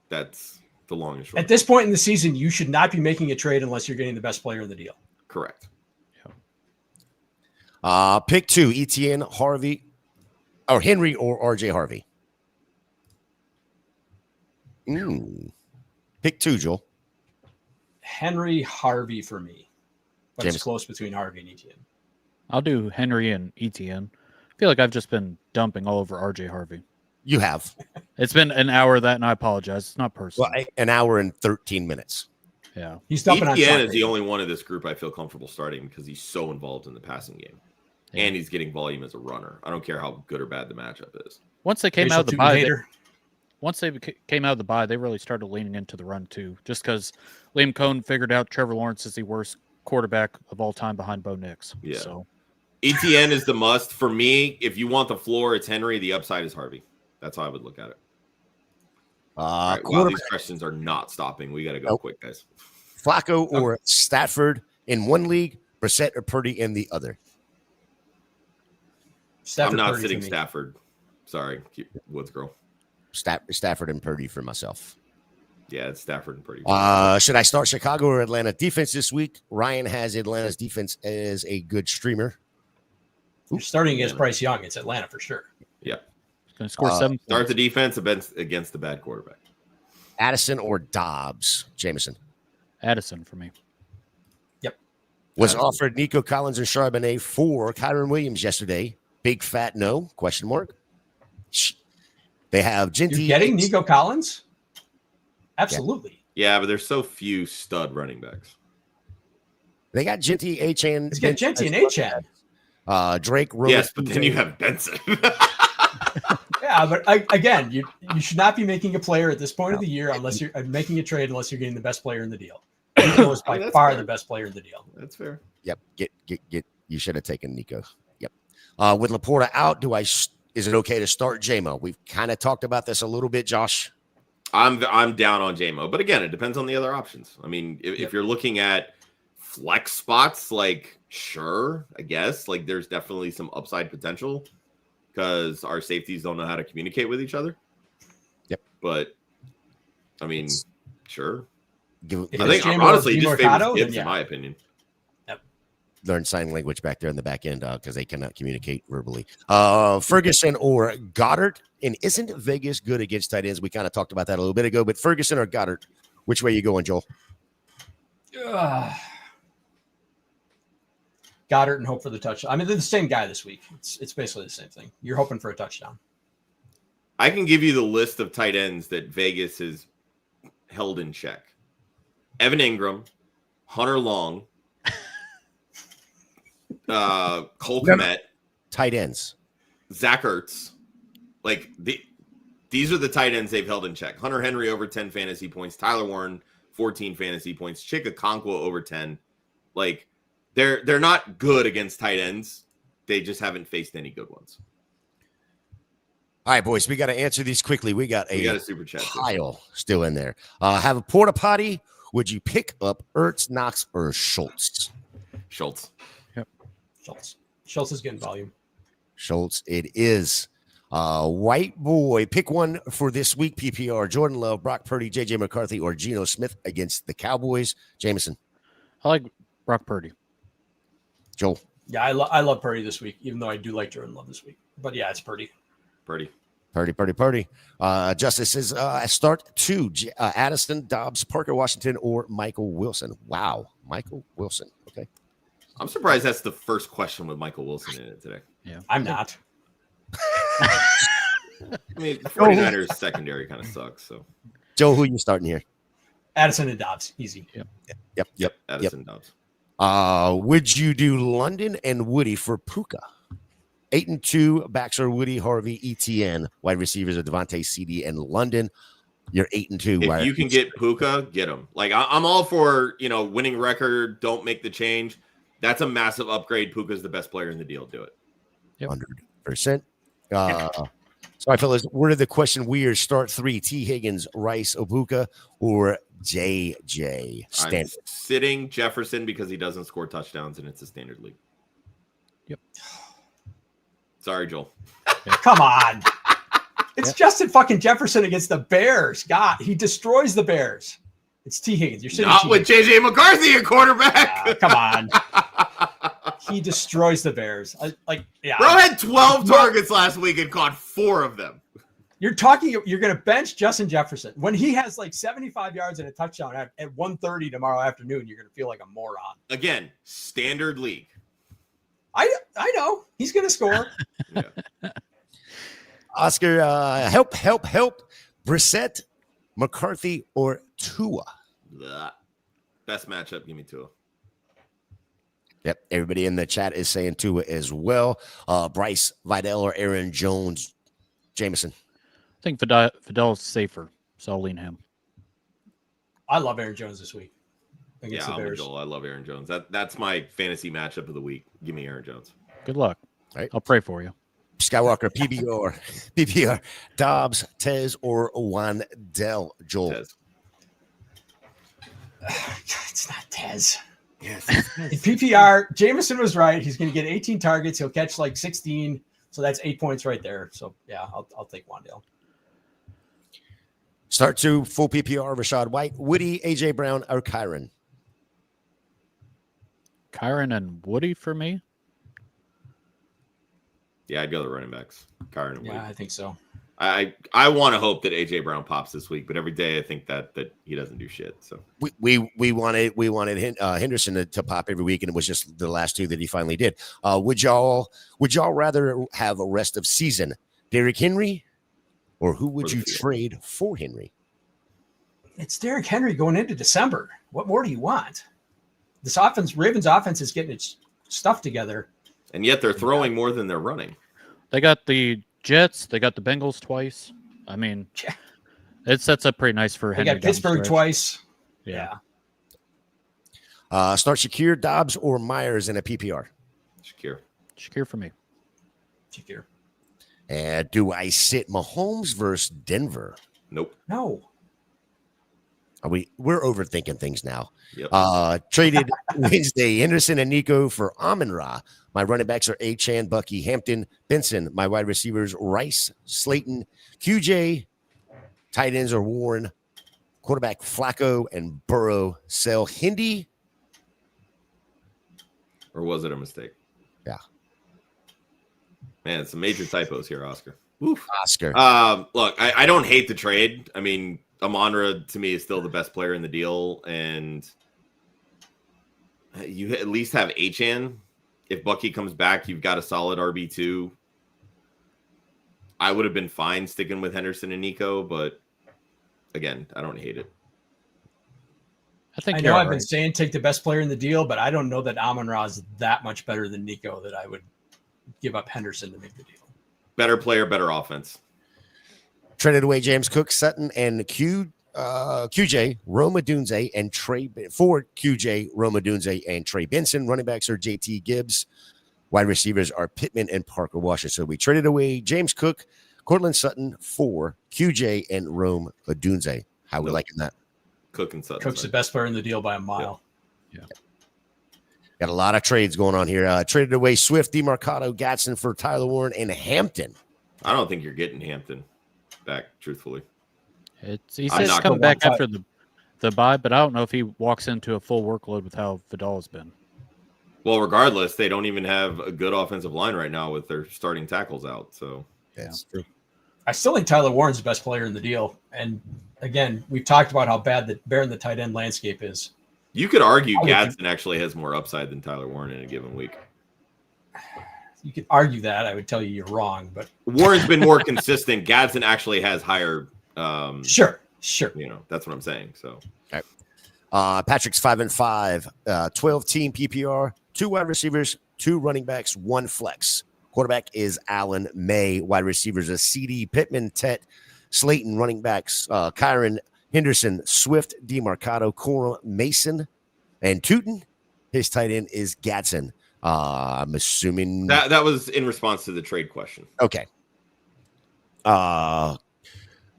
That's the long and short. At this point in the season, you should not be making a trade unless you're getting the best player in the deal. Correct. Pick 2, Etienne, Harvey, or Henry or RJ Harvey. Pick 2, Joel. Henry, Harvey for me. But James. It's close between Harvey and Etienne. I'll do Henry and Etienne. I feel like I've just been dumping all over RJ Harvey. You have. It's been an hour of that, and I apologize. It's not personal. Well, an hour and 13 minutes. Yeah. He's dumping on Etienne is the only one of this group I feel comfortable starting because he's so involved in the passing game. Yeah. And he's getting volume as a runner. I don't care how good or bad the matchup is. Once they came out of the bye, they really started leaning into the run too. Just because Liam Cohn figured out Trevor Lawrence is the worst quarterback of all time behind Bo Nix. Yeah. So Etienne is the must for me. If you want the floor, it's Henry. The upside is Harvey. That's how I would look at it. Right, wow, these questions are not stopping. We got to go quick, guys. Flacco or Stafford in one league, Brissett or Purdy in the other. Stafford, I'm not Purdy sitting Stafford. Sorry, Woods girl. Stafford and Purdy for myself. Yeah, it's Stafford and Purdy. Should I start Chicago or Atlanta defense this week? Ryan has Atlanta's defense as a good streamer. You're starting against Bryce Young. It's Atlanta for sure. Yeah. Going to score 7 Start points. the defense against the bad quarterback. Addison or Dobbs, Jameson? Addison for me. Was offered Nico Collins and Charbonnet for Kyron Williams yesterday. Big fat no, question mark. They have Ginty. You're getting Nico Collins? Absolutely. Yeah, but there's so few stud running backs. They got Ginty, Achan. Let's get Genty and Achan. Drake. Yes, but then you have Benson. Yeah, but again, you should not be making a player at this point of the year unless you're making a trade unless you're getting the best player in the deal. Nico is by far the best player in the deal. That's fair. Yep. Get. You should have taken Nico. Yep. With Laporta out, is it okay to start JMO? We've kind of talked about this a little bit, Josh. I'm down on JMO, but again, it depends on the other options. I mean, if you're looking at flex spots, like sure, I guess like there's definitely some upside potential because our safeties don't know how to communicate with each other. Yep. But I mean, sure. I think honestly, just favors Gibbs in my opinion. Learn sign language back there in the back end because they cannot communicate verbally. Ferguson or Goddard, and isn't Vegas good against tight ends? We kind of talked about that a little bit ago, but Ferguson or Goddard, which way are you going, Joel? Goddard and hope for the touchdown. I mean, they're the same guy this week. It's basically the same thing. You're hoping for a touchdown. I can give you the list of tight ends that Vegas has held in check. Evan Ingram, Hunter Long, Cole Kmet, tight ends, Zach Ertz. Like these are the tight ends they've held in check. Hunter Henry over 10 fantasy points. Tyler Warren 14 fantasy points. Chika Okonkwo over 10. Like they're not good against tight ends. They just haven't faced any good ones. All right, boys, we got to answer these quickly. We got a super chat pile still in there. Have a porta potty. Would you pick up Ertz, Knox, or Schultz? Schultz. Yep. Schultz is getting volume. Schultz, it is. White boy, pick one for this week. PPR: Jordan Love, Brock Purdy, JJ McCarthy, or Geno Smith against the Cowboys. Jameson. I like Brock Purdy. Joel. Yeah, I love Purdy this week, even though I do like Jordan Love this week. But yeah, it's Purdy. Purdy. Justice says start 2. Addison, Dobbs, Parker Washington, or Michael Wilson. Wow. Michael Wilson. Okay. I'm surprised that's the first question with Michael Wilson in it today. Yeah. I'm not. I mean, 49ers secondary kind of sucks. So, Joe, who are you starting here? Addison and Dobbs. Easy. Yep. Addison Dobbs. Would you do London and Woody for Puka? 8-2 backs are Woody, Harvey, ETN. Wide receivers are Devontae, CD, and London. You're 8-2. If you can get Puka, get him. Like I'm all for winning record. Don't make the change. That's a massive upgrade. Puka's the best player in the deal. Do it. 100%. Sorry, fellas. Worded the question weird. Start 3: T. Higgins, Rice, Obuka, or JJ. I'm sitting Jefferson because he doesn't score touchdowns and it's a standard league. Yep. Sorry, Joel. Come on. It's Justin fucking Jefferson against the Bears. God, he destroys the Bears. It's T. Higgins. You're sitting not with JJ McCarthy at quarterback. Come on. He destroys the Bears. Bro had 12 targets last week and caught 4 of them. You're going to bench Justin Jefferson. When he has like 75 yards and a touchdown at 1:30 tomorrow afternoon, you're going to feel like a moron. Again, standard league. I know. He's going to score. Yeah. Oscar, help. Brissett, McCarthy, or Tua? Blah. Best matchup, give me Tua. Yep, everybody in the chat is saying Tua as well. Bryce, Vidal, or Aaron Jones? Jameson. I think Vidal's safer, so I'll lean him. I love Aaron Jones this week. Yeah, I'm with Joel. I love Aaron Jones. That's my fantasy matchup of the week. Give me Aaron Jones. Good luck. All right. I'll pray for you. Skywalker, PPR, Dobbs, Tez, or Wandell? Joel. Tez. It's not Tez. Yes. In PPR, Jameson was right. He's going to get 18 targets. He'll catch like 16. So that's 8 points right there. So, yeah, I'll take Wandell. Start 2, full PPR, Rashad White, Woody, AJ Brown, or Kyron. Kyron and Woody for me. Yeah, I'd go the running backs. Kyron and Yeah, Woody. I think so. I want to hope that AJ Brown pops this week, but every day I think that he doesn't do shit. So we wanted Henderson to pop every week, and it was just the last 2 that he finally did. Would y'all rather have a rest of season Derrick Henry, or who would you trade for Henry? It's Derrick Henry going into December. What more do you want? This Ravens offense is getting its stuff together, and yet they're throwing more than they're running. They got the Jets. They got the Bengals twice. I mean, it sets up pretty nice for Henry. They got Pittsburgh twice. Yeah. Start Shakir, Dobbs, or Myers in a PPR. Shakir for me. Shakir. And do I sit Mahomes versus Denver? Nope. No. We're overthinking things now. Yep. Traded Wednesday, Henderson and Nico for Amon-Ra. My running backs are Achane, Bucky, Hampton, Benson. My wide receivers, Rice, Slayton, QJ. Tight ends are Warren. Quarterback, Flacco and Burrow. Sell Hindi. Or was it a mistake? Yeah. Man, some major typos here, Oscar. Oof. Oscar. Look, I don't hate the trade. I mean, Amon-Ra to me is still the best player in the deal, and you at least have Achane. If Bucky comes back, you've got a solid RB2. I would have been fine sticking with Henderson and Nico, but again, I don't hate it. I know I've been saying take the best player in the deal, but I don't know that Amon-Ra is that much better than Nico that I would give up Henderson to make the deal. Better player, better offense. Traded away James Cook, Sutton, and QJ, Roma Dunze, and Trey for QJ, Roma Dunze, and Trey Benson. Running backs are JT Gibbs. Wide receivers are Pittman and Parker Washington. So we traded away James Cook, Cortland Sutton for QJ and Rome Odunze. How we liking that? Cook and Sutton. Cook's the best player in the deal by a mile. Yeah. Got a lot of trades going on here. Traded away Swift, DeMarcado, Gatson for Tyler Warren and Hampton. I don't think you're getting Hampton back, truthfully. He says he's coming back after the bye, but I don't know if he walks into a full workload with how Vidal's been. Well, regardless, they don't even have a good offensive line right now with their starting tackles out. So that's true. I still think Tyler Warren's the best player in the deal. And again, we've talked about how barren the tight end landscape is. You could argue Gadsden actually has more upside than Tyler Warren in a given week. You could argue that. I would tell you you're wrong, but Warren's been more consistent. Gadsden actually has higher. Sure. You know, that's what I'm saying. So, okay. Patrick's 5-5, 12-team PPR, 2 wide receivers, 2 running backs, 1 flex. Quarterback is Allen May. Wide receivers are CD, Pittman, Tet, Slayton. Running backs, Kyron, Henderson, Swift, DeMarcado, Cora, Mason, and Tootin. His tight end is Gatson. I'm assuming that was in response to the trade question. Okay.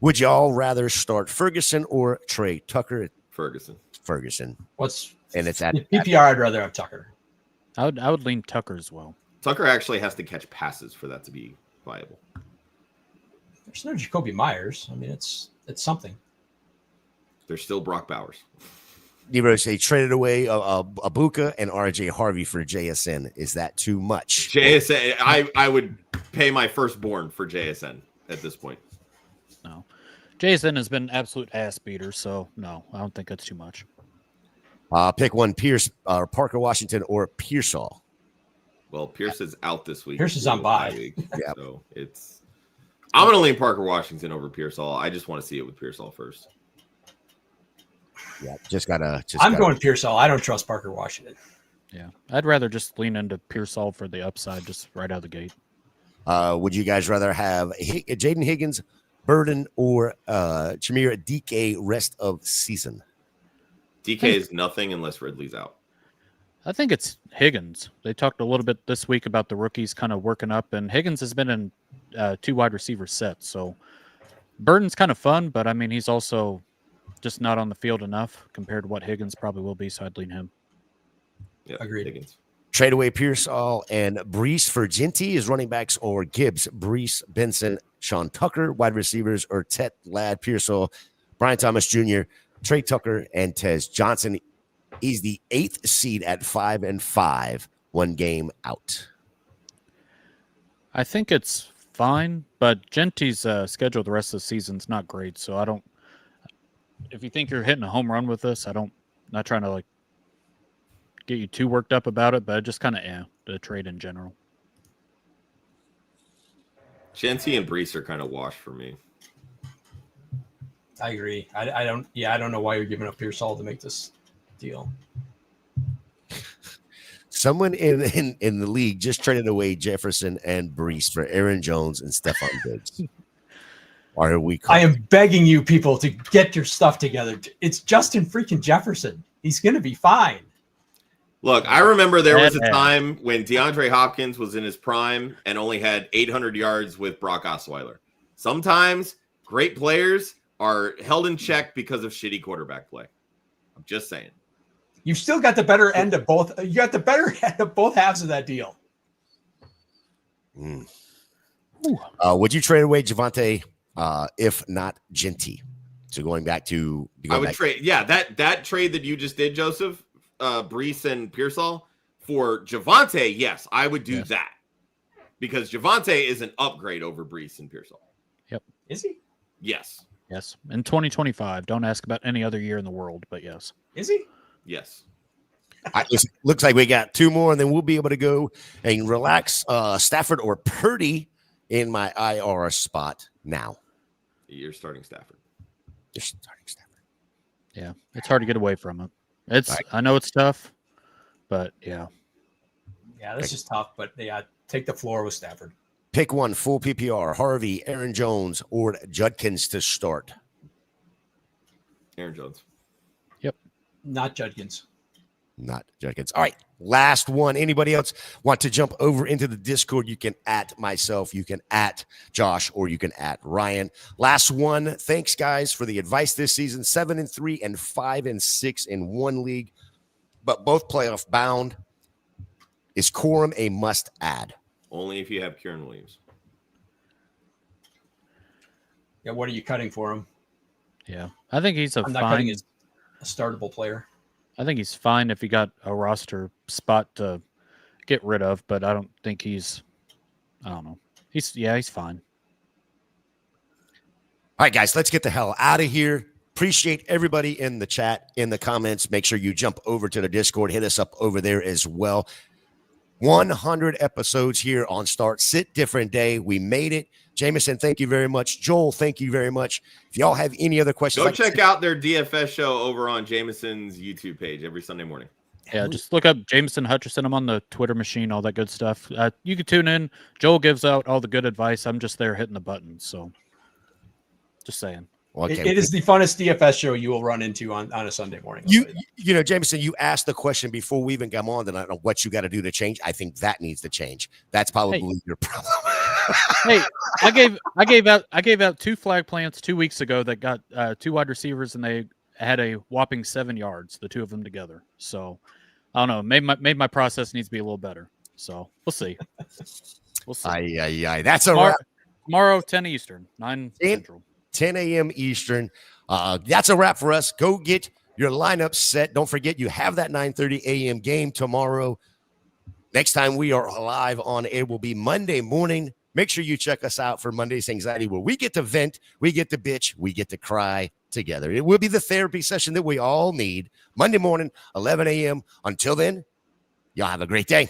Would y'all rather start Ferguson or Trey Tucker? Ferguson. It's at PPR. I'd rather have Tucker. I would lean Tucker as well. Tucker actually has to catch passes for that to be viable. There's no Jacoby Myers. I mean, it's something. There's still Brock Bowers. They traded away Abuka and RJ Harvey for JSN. Is that too much? JSN, I would pay my firstborn for JSN at this point. No. JSN has been an absolute ass beater, so no, I don't think that's too much. Pick one, Pierce or Parker Washington or Pearsall. Well, Pierce is out this week. Pierce is on bye. Yeah. So I'm going to lean Parker Washington over Pearsall. I just want to see it with Pearsall first. Yeah, I'm going Pearsall. I don't trust Parker Washington. Yeah, I'd rather just lean into Pearsall for the upside, just right out of the gate. Would you guys rather have Jaden Higgins, Burden, or Chimera DK rest of season? DK is nothing unless Ridley's out. I think it's Higgins. They talked a little bit this week about the rookies kind of working up, and Higgins has been in 2 wide receiver sets. So Burden's kind of fun, but I mean, he's also just not on the field enough compared to what Higgins probably will be, so I'd lean him. Yeah, agreed. Higgins. Trade away Pearsall and Brees for Genty as running backs, or Gibbs, Brees, Benson, Sean Tucker. Wide receivers are Tet, Ladd, Pearsall, Brian Thomas Jr., Trey Tucker, and Tez Johnson. He's the 8th seed at 5-5, 1 game out. I think it's fine, but Genty's schedule the rest of the season's not great. So I don't. If you think you're hitting a home run with this, not trying to get you too worked up about it, but just kind of the trade in general. Genty and Brees are kind of washed for me. I agree. I don't know why you're giving up Pearsall to make this deal. Someone in the league just traded away Jefferson and Brees for Aaron Jones and Stephon Diggs. Why are we? I am begging you people to get your stuff together. It's Justin freaking Jefferson. He's going to be fine. Look, I remember there was a time when DeAndre Hopkins was in his prime and only had 800 yards with Brock Osweiler. Sometimes great players are held in check because of shitty quarterback play. I'm just saying. You still got the better end of both. You got the better end of both halves of that deal. Would you trade away Javonte if not Genty? So going back to, I would trade. Yeah, that trade that you just did, Joseph, Brees and Pearsall for Javonte. Yes, I would do that because Javonte is an upgrade over Brees and Pearsall. Yep. Is he? Yes. Yes. In 2025. Don't ask about any other year in the world, but yes. Is he? Yes. It looks like we got 2 more, and then we'll be able to go and relax Stafford or Purdy in my IR spot now. You're starting Stafford. You're starting Stafford. Yeah, it's hard to get away from it. I know it's tough, but yeah. Yeah, this is tough, but take the floor with Stafford. Pick one, full PPR, Harvey, Aaron Jones, or Judkins to start. Aaron Jones. Yep. Not Judkins. Not Judkins. All right, last one. Anybody else want to jump over into the Discord? You can at myself, you can at Josh, or you can at Ryan. Last one. Thanks, guys, for the advice this season. 7-3 and 5-6 in one league, but both playoff bound. Is Corum a must add? Only if you have Kieran Williams. Yeah, what are you cutting for him? Yeah, I think he's I'm not cutting a startable player. I think he's fine if he got a roster spot to get rid of, but I don't think he's. I don't know. He's fine. All right, guys, let's get the hell out of here. Appreciate everybody in the chat, in the comments. Make sure you jump over to the Discord. Hit us up over there as well. 100 episodes here on Start Sit Different Day. We made it. Jameson, thank you very much. Joel, thank you very much. If y'all have any other questions, go check out their DFS show over on Jameson's YouTube page every Sunday morning. Yeah, just look up Jameson Hutchison. I'm on the Twitter machine, all that good stuff. You can tune in. Joel gives out all the good advice. I'm just there hitting the buttons. So just saying. Okay. It is the funnest DFS show you will run into on a Sunday morning. You know, Jameson, you asked the question before we even come on tonight on what you got to do to change. I think that needs to change. That's probably your problem. Hey, I gave out 2 flag plants 2 weeks ago that got 2 wide receivers, and they had a whopping 7 yards, the 2 of them together. So I don't know. Maybe my process needs to be a little better. So we'll see. We'll see. That's a wrap. Tomorrow, 10 Eastern, 9 Central. 10 a.m. Eastern. That's a wrap for us. Go get your lineup set. Don't forget you have that 9:30 a.m. game tomorrow. Next time we are live on air will be Monday morning. Make sure you check us out for Monday's Anxiety, where we get to vent, we get to bitch, we get to cry together. It will be the therapy session that we all need. Monday morning, 11 a.m. Until then, y'all have a great day.